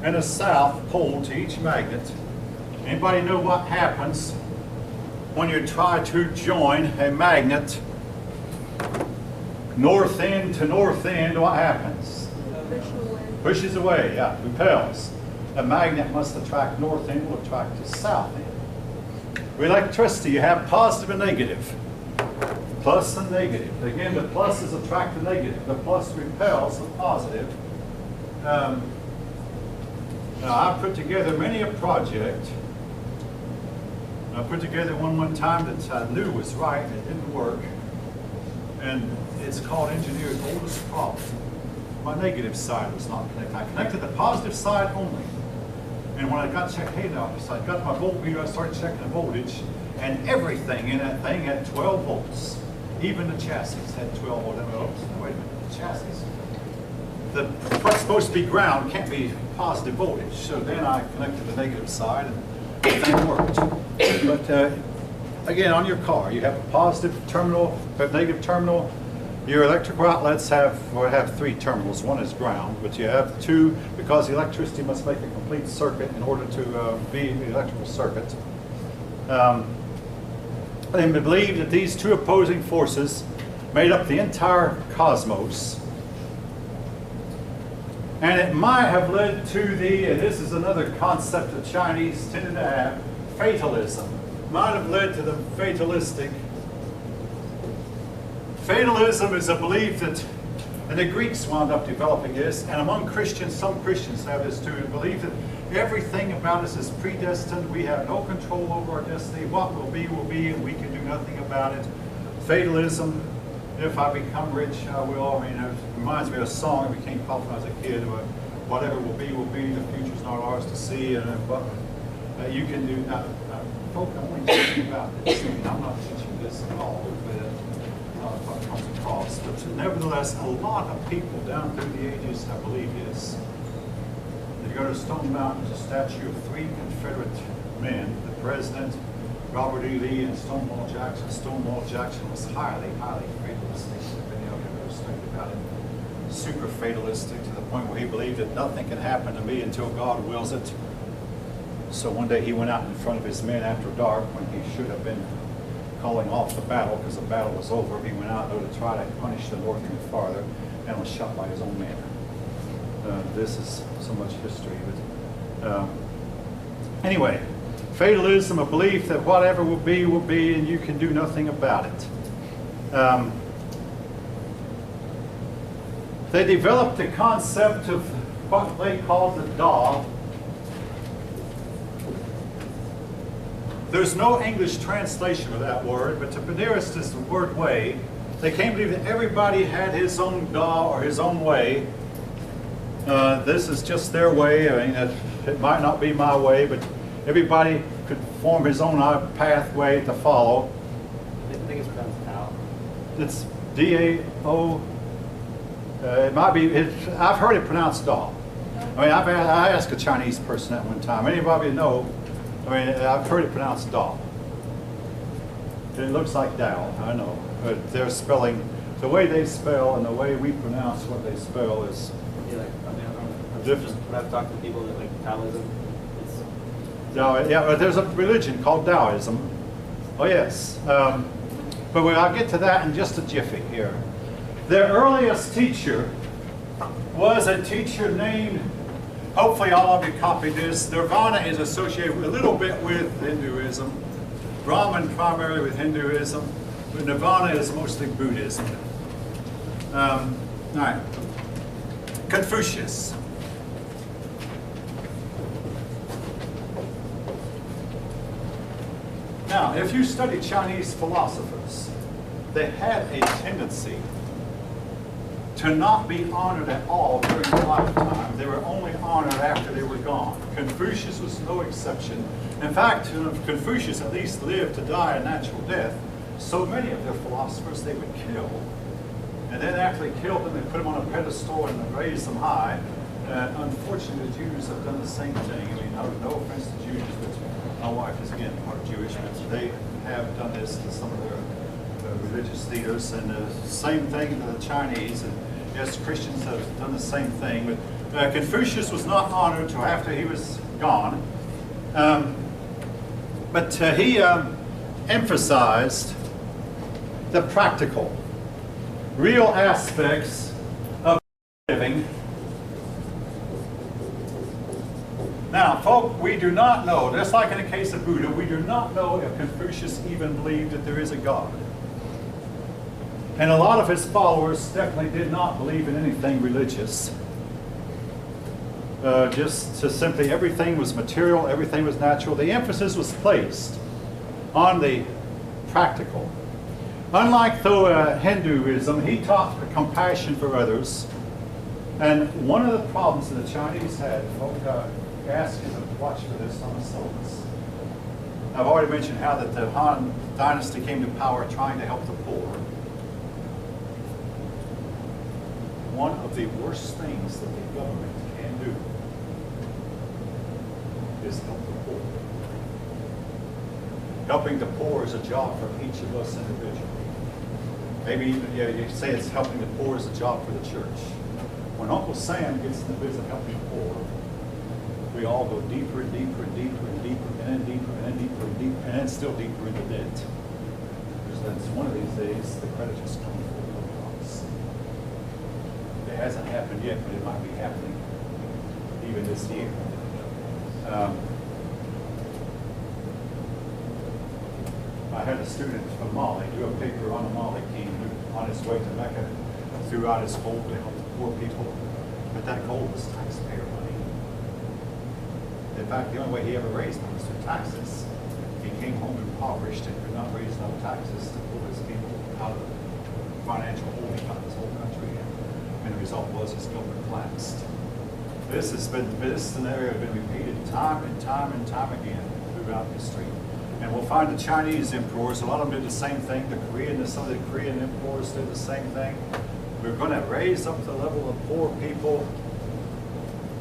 and a south pole to each magnet. Anybody know what happens when you try to join a magnet north end to north end? What happens? Pushes away, yeah, repels. A magnet must attract north end, will attract to south end. With electricity, you have positive and negative. Plus and negative. Again, the pluses attract the negative. The plus repels the positive. Now, I put together many a project. I put together one time that I knew was right and it didn't work. And it's called engineer's oldest problem. My negative side was not connected. I connected the positive side only. And when I got checked, hey now, so I got my voltmeter, I started checking the voltage, and everything in that thing had 12 volts. Even the chassis had 12 volts. Wait a minute, the chassis. What's supposed to be ground can't be positive voltage. So then I connected the negative side and the thing worked. But again, on your car, you have a positive terminal, a negative terminal. Your electrical outlets have 3 terminals. One is ground, but you have 2 because the electricity must make a complete circuit in order to be the electrical circuit. They believe that these 2 opposing forces made up the entire cosmos. And it might have led to and this is another concept the Chinese tended to have, fatalism. Might have led to the fatalistic. Fatalism is a belief that, and the Greeks wound up developing this, and among Christians, some Christians have this too, and believe that everything about us is predestined. We have no control over our destiny. What will be, and we can do nothing about it. Fatalism, if I become rich, I will. I mean, it reminds me of a song that became popular when I was a kid. Whatever will be, the future's not ours to see. And you can do, folk, I'm only teaching about this. I mean, I'm not teaching this at all. What comes across. But nevertheless, a lot of people down through the ages have believed this. If you go to Stone Mountain, there's a statue of 3 Confederate men, the President, Robert E. Lee, and Stonewall Jackson. Stonewall Jackson was highly, highly fatalistic. If any of you have ever studied about it, super fatalistic to the point where he believed that nothing can happen to me until God wills it. So one day he went out in front of his men after dark when he should have been calling off the battle because the battle was over. He went out there to try to punish the North even farther and was shot by his own men. This is so much history. But anyway, fatalism, a belief that whatever will be, and you can do nothing about it. They developed the concept of what they called the Tao. There's no English translation of that word, but to nearest is the word way. They came to believe that everybody had his own Tao or his own way. This is just their way. I mean, it might not be my way, but everybody could form his own pathway to follow. I think it's pronounced Tao. It's D-A-O. It might be. I've heard it pronounced Tao. I mean, I asked a Chinese person at one time. Anybody know? I mean, I've heard it pronounced Tao. It looks like Tao, I know. But their spelling, the way they spell and the way we pronounce what they spell is Yeah, like, I mean, I don't know. different. When I've talked to people that like Taoism, it's Tao, yeah, but there's a religion called Taoism. Oh, yes. But I'll get to that in just a jiffy here. Their earliest teacher was a teacher named, hopefully all of you copied this, Nirvana is associated a little bit with Hinduism, Brahman primarily with Hinduism, but Nirvana is mostly Buddhism. All right. Confucius. Now, if you study Chinese philosophers, they had a tendency to not be honored at all during their lifetime. They were only honored after they were gone. Confucius was no exception. In fact, Confucius at least lived to die a natural death. So many of their philosophers they would kill. And then after they killed them, they put them on a pedestal and raised them high. Unfortunately, the Jews have done the same thing. I mean, no offense to Jews, but my wife is again part Jewish, but they have done this to some of their religious leaders, and the same thing to the Chinese. And yes, Christians have done the same thing. But Confucius was not honored until after he was gone. But he emphasized the practical, real aspects of living. Now, folk, we do not know, just like in the case of Buddha, we do not know if Confucius even believed that there is a God. And a lot of his followers definitely did not believe in anything religious. Just to simply, everything was material, everything was natural. The emphasis was placed on the practical. Unlike though Hinduism, he taught compassion for others. And one of the problems that the Chinese had, folk, ask you to watch for this on the syllabus. I've already mentioned how that the Han Dynasty came to power trying to help the poor. One of the worst things that the government can do is help the poor. Helping the poor is a job for each of us individually. Maybe even, you say it's helping the poor is a job for the church. When Uncle Sam gets in the business of helping the poor, we all go deeper and deeper and deeper and deeper and then deeper and then deeper and deeper and then still deeper into debt. Because then one of these days, the creditors come full us. It hasn't happened yet, but it might be happening even this year. I had a student from Mali do a paper on the Mali king who, on his way to Mecca, threw out his gold to help the poor people, but that gold was taxpayer money. In fact, the only way he ever raised money was through taxes. He came home impoverished and could not raise enough taxes to pull his people out of the financial holding of his whole country, and the result was his government collapsed. This scenario has been repeated time and time and time again throughout history. And we'll find the Chinese emperors, a lot of them did the same thing. Some of the Korean emperors did the same thing. We're going to raise up the level of poor people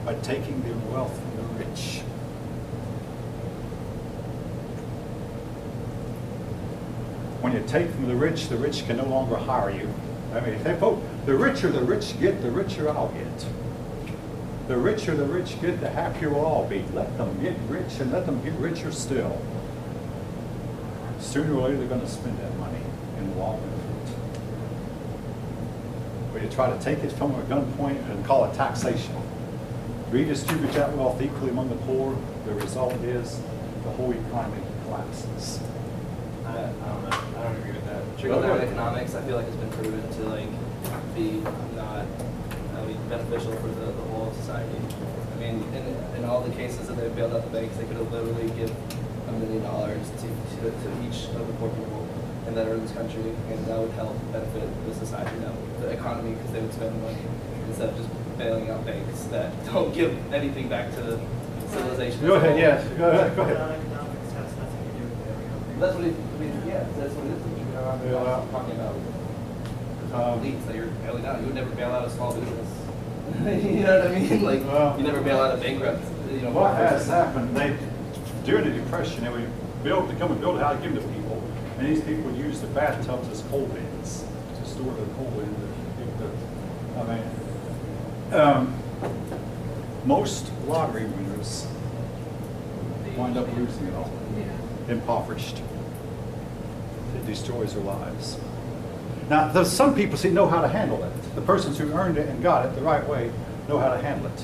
by taking their wealth from the rich. When you take from the rich can no longer hire you. I mean, if they vote, the richer the rich get, the richer I'll get. The richer the rich get, the happier we'll all be. Let them get rich and let them get richer still. Sooner or later, they're going to spend that money and walk into it. But you try to take it from a gunpoint and call it taxation. Redistribute that wealth equally among the poor. The result is the whole economy collapses. I don't know. I don't agree with that. Trickle-down economics, I feel like it's been proven to be not beneficial for the whole society. I mean, in all the cases that they've bailed out the banks, they could have literally give $1 million to each of the poor people and that are in this country, and that would help benefit the society, the economy, because they would spend the money instead of just bailing out banks that don't give anything back to the civilization. Go ahead, yes. Go ahead. Economics has nothing to do with the economy. That's what it is. Yeah, that's what it is. I'm talking about elites that you're bailing out. You would never bail out a small business. You know what I mean? Like, you never bail out a bankrupt. What has happened? During the Depression, they would come and build a house, give them to people, and these people would use the bathtubs as coal bins to store their coal in. Most lottery winners wind up losing it all, impoverished. It destroys their lives. Now, there's some people know how to handle it. The persons who earned it and got it the right way know how to handle it.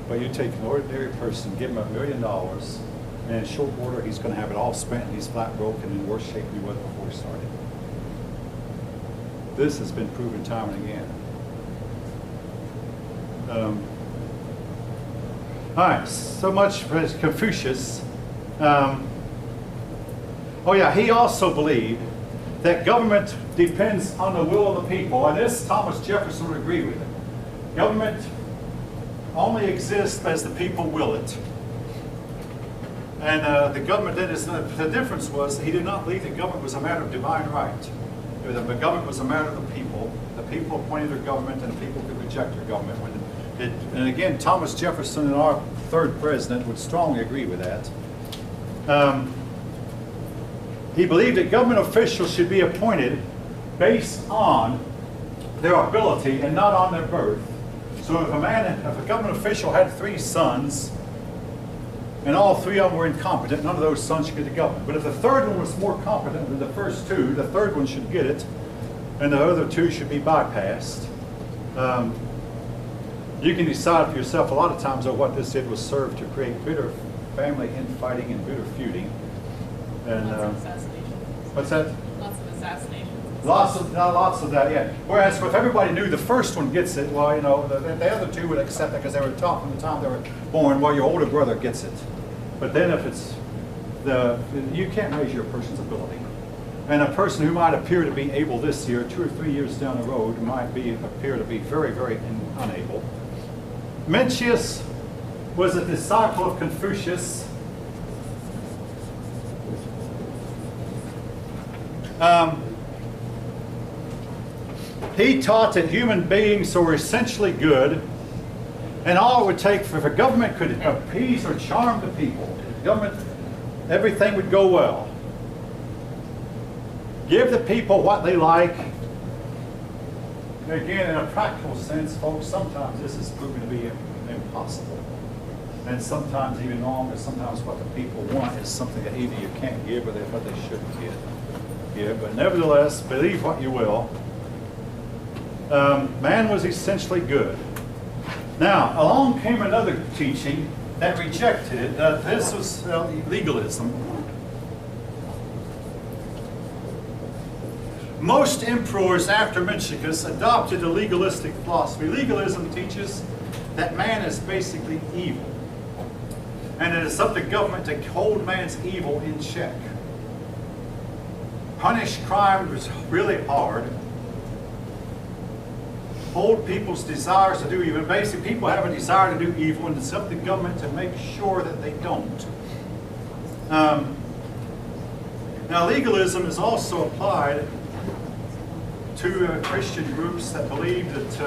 But you take an ordinary person, give him $1 million, and in short order, he's going to have it all spent, and he's flat broke and in worse shape than he was before he started. This has been proven time and again. All right, so much for Confucius. Oh yeah, he also believed that government depends on the will of the people, and this Thomas Jefferson would agree with it. Government only exists as the people will it. And the government, the difference was he did not believe that government was a matter of divine right. The government was a matter of the people. The people appointed their government, and the people could reject their government. And again, Thomas Jefferson, and our third president, would strongly agree with that. He believed that government officials should be appointed based on their ability and not on their birth. So if a government official had 3 sons, and all 3 of them were incompetent, none of those sons should get the government. But if the third one was more competent than the first 2, the third one should get it, and the other 2 should be bypassed. You can decide for yourself a lot of times that what this did was serve to create bitter family infighting and bitter feuding. And Lots of assassinations. what's that? Lots of assassinations. Lots of that, yeah. Whereas if everybody knew the first one gets it, well, you know, the other 2 would accept it because they were taught from the time they were born, well, your older brother gets it. But then if it's you can't measure a person's ability. And a person who might appear to be able this year, 2 or 3 years down the road, might appear to be very, very unable. Mencius was a disciple of Confucius. He taught that human beings were essentially good, and all it would take if a government could appease or charm the people, everything would go well. Give the people what they like. Again, in a practical sense, folks, sometimes this is proven to be impossible. And sometimes even wrong, because sometimes what the people want is something that either you can't give or what they shouldn't give. But nevertheless, believe what you will. Man was essentially good. Now, along came another teaching that rejected it. This was legalism. Most emperors after Mencius adopted a legalistic philosophy. Legalism teaches that man is basically evil. And it is up to government to hold man's evil in check. Punish crime was really hard. Hold people's desires to do evil. Basically, people have a desire to do evil, and it's up to government to make sure that they don't. Now, legalism is also applied to Christian groups that believe that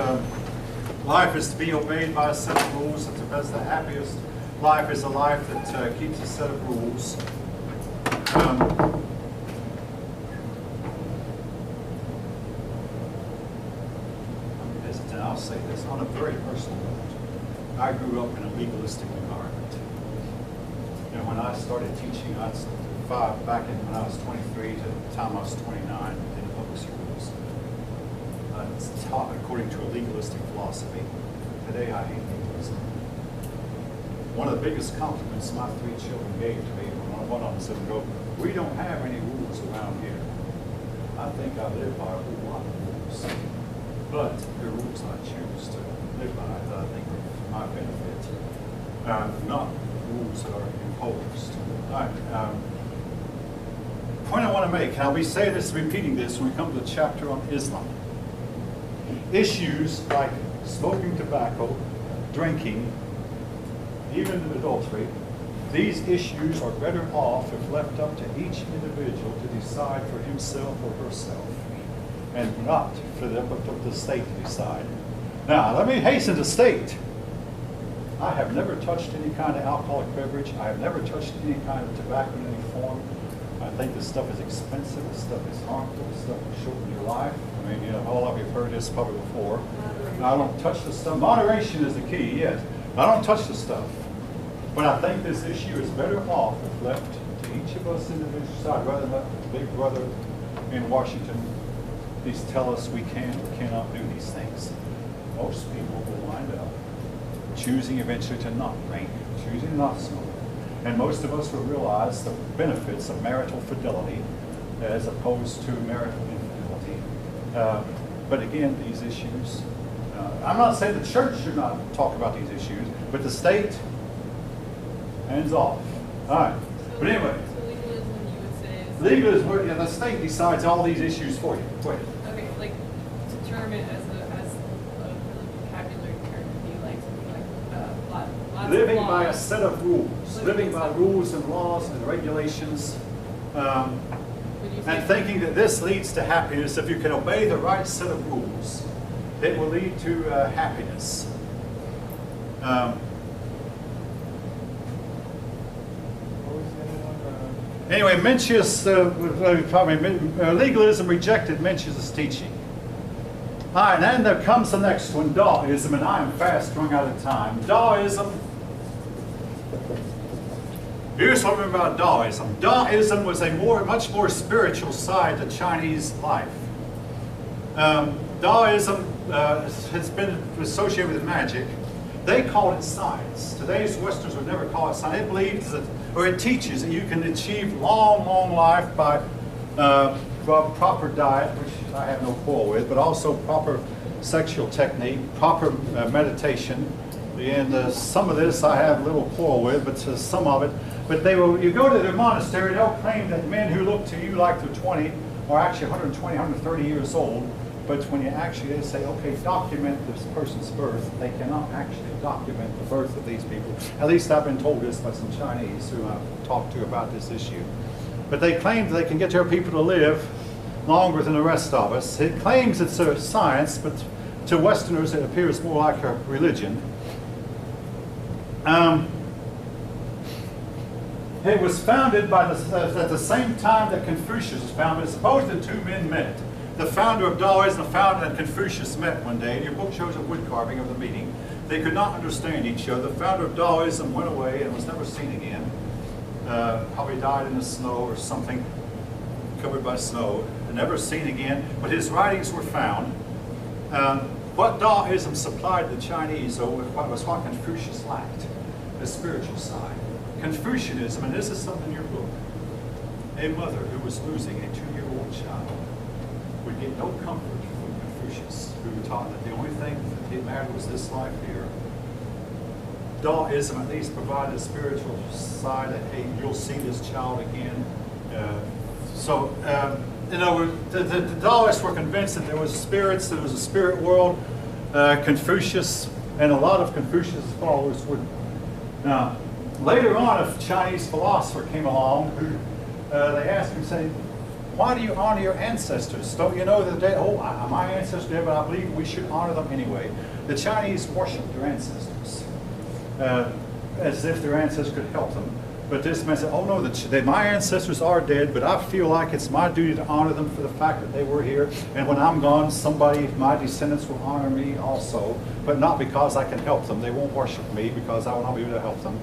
life is to be obeyed by a set of rules, that the happiest life is a life that keeps a set of rules. And I'll say this on a very personal note. I grew up in a legalistic environment. And when I started teaching, I was back in when I was 23 to the time I was 29 in the public schools. It's taught according to a legalistic philosophy. Today I hate legalism. One of the biggest compliments my 3 children gave to me when one of them said, "We don't have any rules around here." I think I live by a whole lot of rules. But the rules I choose to live by that I think are for my benefit, not rules that are imposed. All right, point I want to make, and I'll be saying this, repeating this when we come to the chapter on Islam. Issues like smoking tobacco, drinking, even adultery, these issues are better off if left up to each individual to decide for himself or herself, and not for the state to decide. Now, let me hasten to state, I have never touched any kind of alcoholic beverage. I have never touched any kind of tobacco in any form. I think this stuff is expensive. This stuff is harmful. This stuff will shorten your life. I mean, you know, all of you have heard this probably before. I don't touch the stuff. Moderation is the key, yes. I don't touch the stuff. But I think this issue is better off if left to each of us individually decide, rather than let the big brother in Washington please tell us we can or cannot do these things. Most people will wind up choosing eventually to not drink, choosing not to smoke. And most of us will realize the benefits of marital fidelity as opposed to marital infidelity. But again, these issues, I'm not saying the church should not talk about these issues, but the state, hands off. All right. But anyway, So legalism, you would say, is legal is where the state decides all these issues for you. Go ahead. okay, like to term it as a vocabulary term would be like something like lots Living of by a laws. set of rules, living by rules and laws and regulations, Would you say and thinking that this leads to happiness. If you can obey the right set of rules, it will lead to happiness. Anyway, Mencius, legalism rejected Mencius' teaching. All right, and then there comes the next one, Daoism, and I am fast running out of time. Daoism. Here's what I remember about Daoism. Daoism was a much more spiritual side to Chinese life. Daoism has been associated with magic. They call it science. Today's Westerners would never call it science. It believes that, or it teaches that you can achieve long, long life by proper diet, which I have no quarrel with, but also proper sexual technique, proper meditation. And some of this I have little quarrel with, but some of it. But you go to their monastery, they'll claim that men who look to you like they're 20 are actually 120, 130 years old. But when you actually say, okay, document this person's birth, they cannot actually document the birth of these people. At least I've been told this by some Chinese who I've talked to about this issue. But they claim that they can get their people to live longer than the rest of us. It claims it's a science, but to Westerners it appears more like a religion. It was founded by at the same time that Confucius was founded. It's supposed that two men met. The founder of Daoism, the founder and Confucius met one day, and your book shows a wood carving of the meeting. They could not understand each other. The founder of Daoism went away and was never seen again. Probably died in the snow or something, covered by snow, and never seen again. But his writings were found. What Daoism supplied the Chinese was what Confucius lacked, the spiritual side. Confucianism, and this is something in your book, a mother who was losing a 2-year-old child would get no comfort from Confucius, who taught that the only thing that mattered was this life here. Daoism at least provided a spiritual side that, hey, you'll see this child again. You know, the Daoists were convinced that there was spirits, there was a spirit world. Confucius and a lot of Confucius' followers would. Now, later on, a Chinese philosopher came along who they asked him, saying, why do you honor your ancestors? Don't you know that my ancestors did, but I believe we should honor them anyway. The Chinese worshiped their ancestors as if their ancestors could help them. But this man said, oh no, my ancestors are dead, but I feel like it's my duty to honor them for the fact that they were here. And when I'm gone, my descendants will honor me also, but not because I can help them. They won't worship me because I will not be able to help them.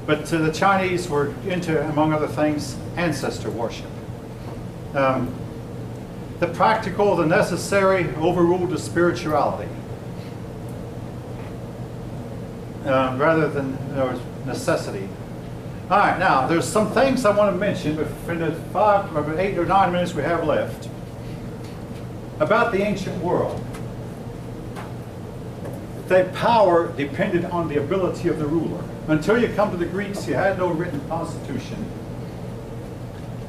But the Chinese were into, among other things, ancestor worship. The practical, the necessary overruled the spirituality. Rather than necessity. All right, now there's some things I want to mention, but in the 8 or 9 minutes we have left, about the ancient world. Their power depended on the ability of the ruler. Until you come to the Greeks, you had no written constitution.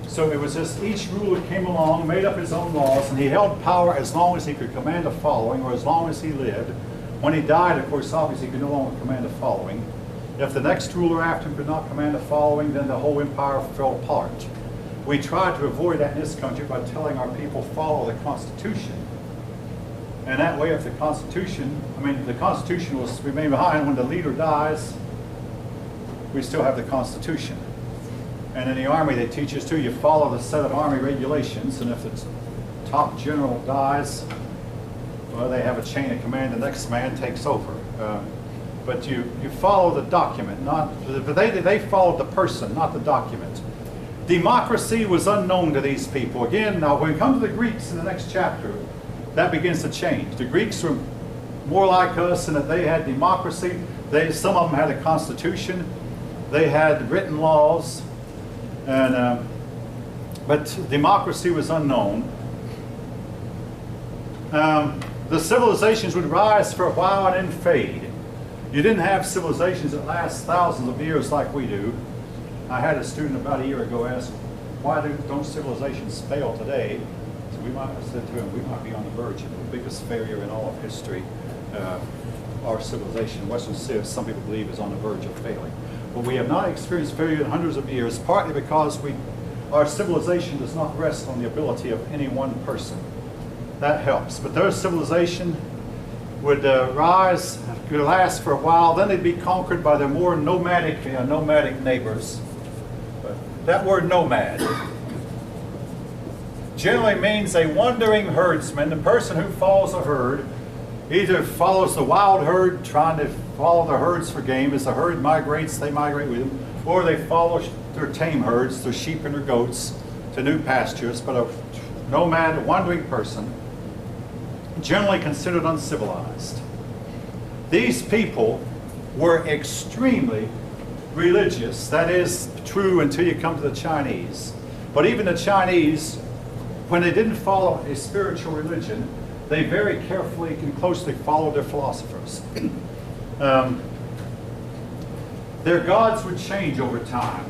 So it was just each ruler came along, made up his own laws, and he held power as long as he could command a following, or as long as he lived. When he died, of course, obviously he could no longer command a following. If the next ruler after him could not command a following, then the whole empire fell apart. We tried to avoid that in this country by telling our people follow the Constitution. And that way, if the Constitution will remain behind when the leader dies, we still have the Constitution. And in the Army, they teach us too, you follow the set of Army regulations, and if the top general dies, well, they have a chain of command, the next man takes over. But you follow the document, but they followed the person, not the document. Democracy was unknown to these people. Again, now when we come to the Greeks in the next chapter, that begins to change. The Greeks were more like us in that they had democracy. Some of them had a constitution. They had written laws. But democracy was unknown. The civilizations would rise for a while and then fade. You didn't have civilizations that last thousands of years like we do. I had a student about a year ago ask, why don't civilizations fail today? So I said to him, we might be on the verge of the biggest failure in all of history. Our civilization, Western civ, some people believe, is on the verge of failing. But we have not experienced failure in hundreds of years, partly because our civilization does not rest on the ability of any one person. That helps. But their civilization would rise, could last for a while, then they'd be conquered by their more nomadic neighbors. But that word nomad generally means a wandering herdsman, the person who follows a herd, either follows the wild herd, trying to follow the herds for game. As the herd migrates, they migrate with them, or they follow their tame herds, their sheep and their goats, to new pastures. But a nomad, a wandering person, generally considered uncivilized. These people were extremely religious. That is true until you come to the Chinese. But even the Chinese, when they didn't follow a spiritual religion, they very carefully and closely followed their philosophers. Their gods would change over time.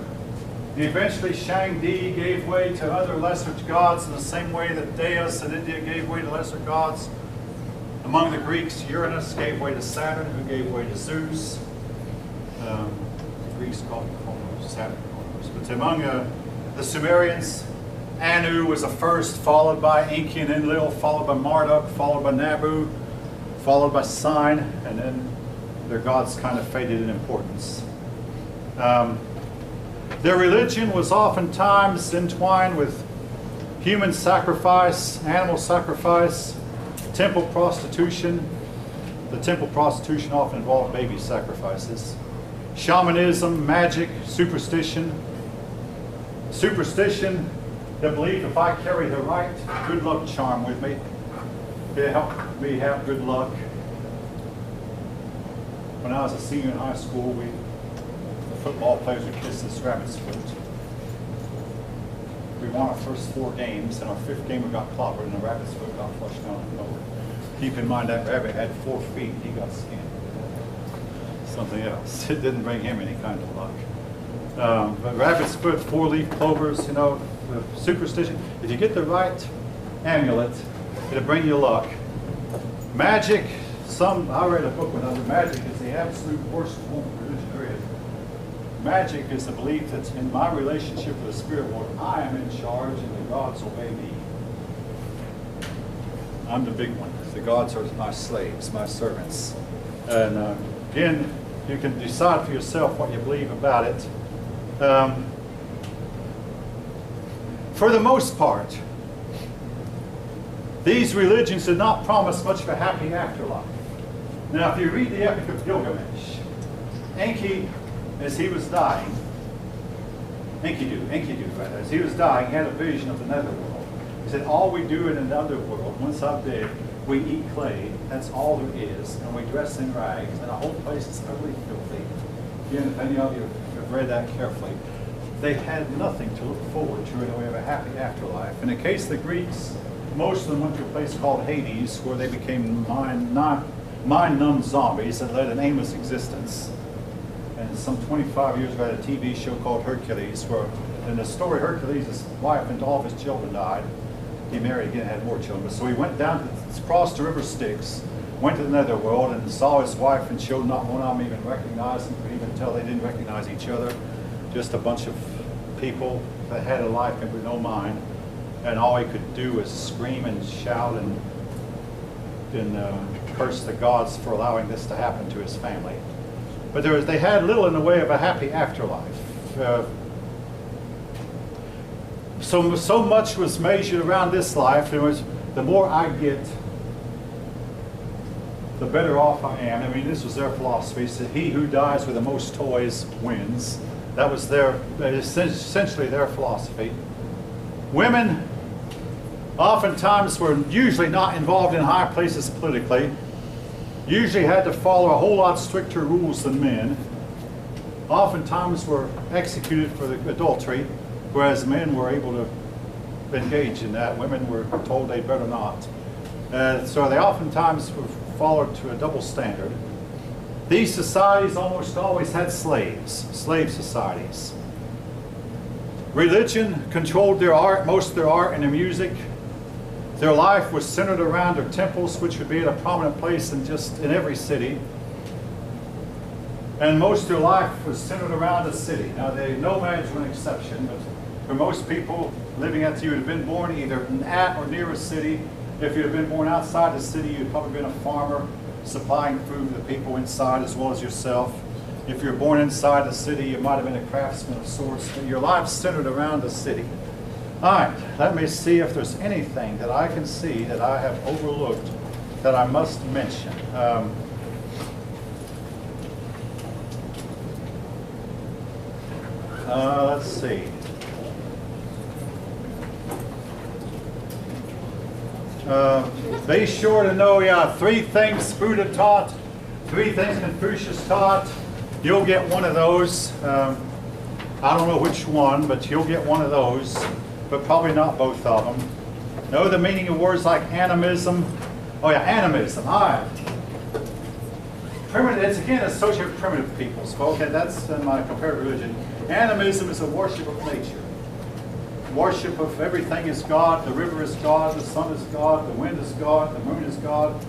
Eventually, Shangdi gave way to other lesser gods in the same way that Deus in India gave way to lesser gods. Among the Greeks, Uranus gave way to Saturn, who gave way to Zeus. The Greeks called him Kronos, Saturn Kronos. But among the Sumerians, Anu was the first, followed by Enki and Enlil, followed by Marduk, followed by Nabu, followed by Sign, and then their gods kind of faded in importance. Their religion was oftentimes entwined with human sacrifice, animal sacrifice, temple prostitution. The temple prostitution often involved baby sacrifices. Shamanism, magic, superstition. Superstition, the belief if I carry the right good luck charm with me, it'll help me have good luck. When I was a senior in high school, the football players would kiss this rabbit's foot. We won our first 4 games, and our 5th game we got clobbered, and the rabbit's foot got flushed down the road. Keep in mind that rabbit had 4 feet, he got skinned. Something else. It didn't bring him any kind of luck. But rabbit's foot, 4-leaf clovers, you know, superstition. If you get the right amulet, it'll bring you luck. Magic, I read a book when I was magic is the absolute worst form of religion there is. Magic is the belief that in my relationship with the spirit world, I am in charge and the gods obey me. I'm the big one. The gods are my slaves, my servants. And again, you can decide for yourself what you believe about it. For the most part, these religions did not promise much of a happy afterlife. Now, if you read the Epic of Gilgamesh, Enki, as he was dying, Enkidu, rather, as he was dying, he had a vision of the netherworld. He said, all we do in the netherworld, once I'm dead, we eat clay, that's all there is, and we dress in rags, and the whole place is utterly filthy. Again, if any of you have read that carefully, they had nothing to look forward to in the way of a happy afterlife. In the case of the Greeks, most of them went to a place called Hades, where they became mind-numbed zombies that led an aimless existence. And some 25 years ago, I had a TV show called Hercules, where in the story, Hercules, his wife and all of his children died. He married again, had more children. So he went down, crossed the river Styx, went to the netherworld, and saw his wife and children. Not one of them even recognized him, could even tell they didn't recognize each other. Just a bunch of people that had a life and with no mind. And all he could do was scream and shout and curse the gods for allowing this to happen to his family. But they had little in the way of a happy afterlife. So much was measured around this life. It was, the more I get, the better off I am. I mean, this was their philosophy. So he who dies with the most toys wins. That was essentially their philosophy. Women oftentimes were usually not involved in high places politically. Usually had to follow a whole lot stricter rules than men. Oftentimes were executed for adultery, whereas men were able to engage in that. Women were told they'd better not. So they oftentimes were followed to a double standard. These societies almost always had slaves, slave societies. Religion controlled their art, most of their art and their music. Their life was centered around their temples, which would be at a prominent place in every city. And most of their life was centered around a city. Now, the nomads were an exception, but for most people living at, you would have been born either at or near a city. If you had been born outside the city, you'd probably been a farmer supplying food to the people inside as well as yourself. If you're born inside the city, you might have been a craftsman of sorts, but your life's centered around the city. All right, let me see if there's anything that I can see that I have overlooked that I must mention. Let's see. Be sure to know, yeah, 3 things Buddha taught, 3 things Confucius taught. You'll get one of those. I don't know which one, but you'll get one of those, but probably not both of them. Know the meaning of words like animism. Oh yeah, animism. All right. Primitive, it's again associated with primitive peoples. Okay, that's in my comparative religion. Animism is a worship of nature. Worship of everything is God. The river is God. The sun is God. The wind is God. The moon is God.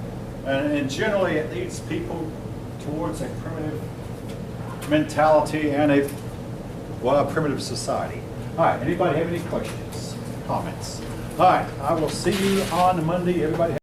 And generally, it leads people towards a primitive mentality and a primitive society. All right. Anybody have any questions, comments? All right. I will see you on Monday. Everybody.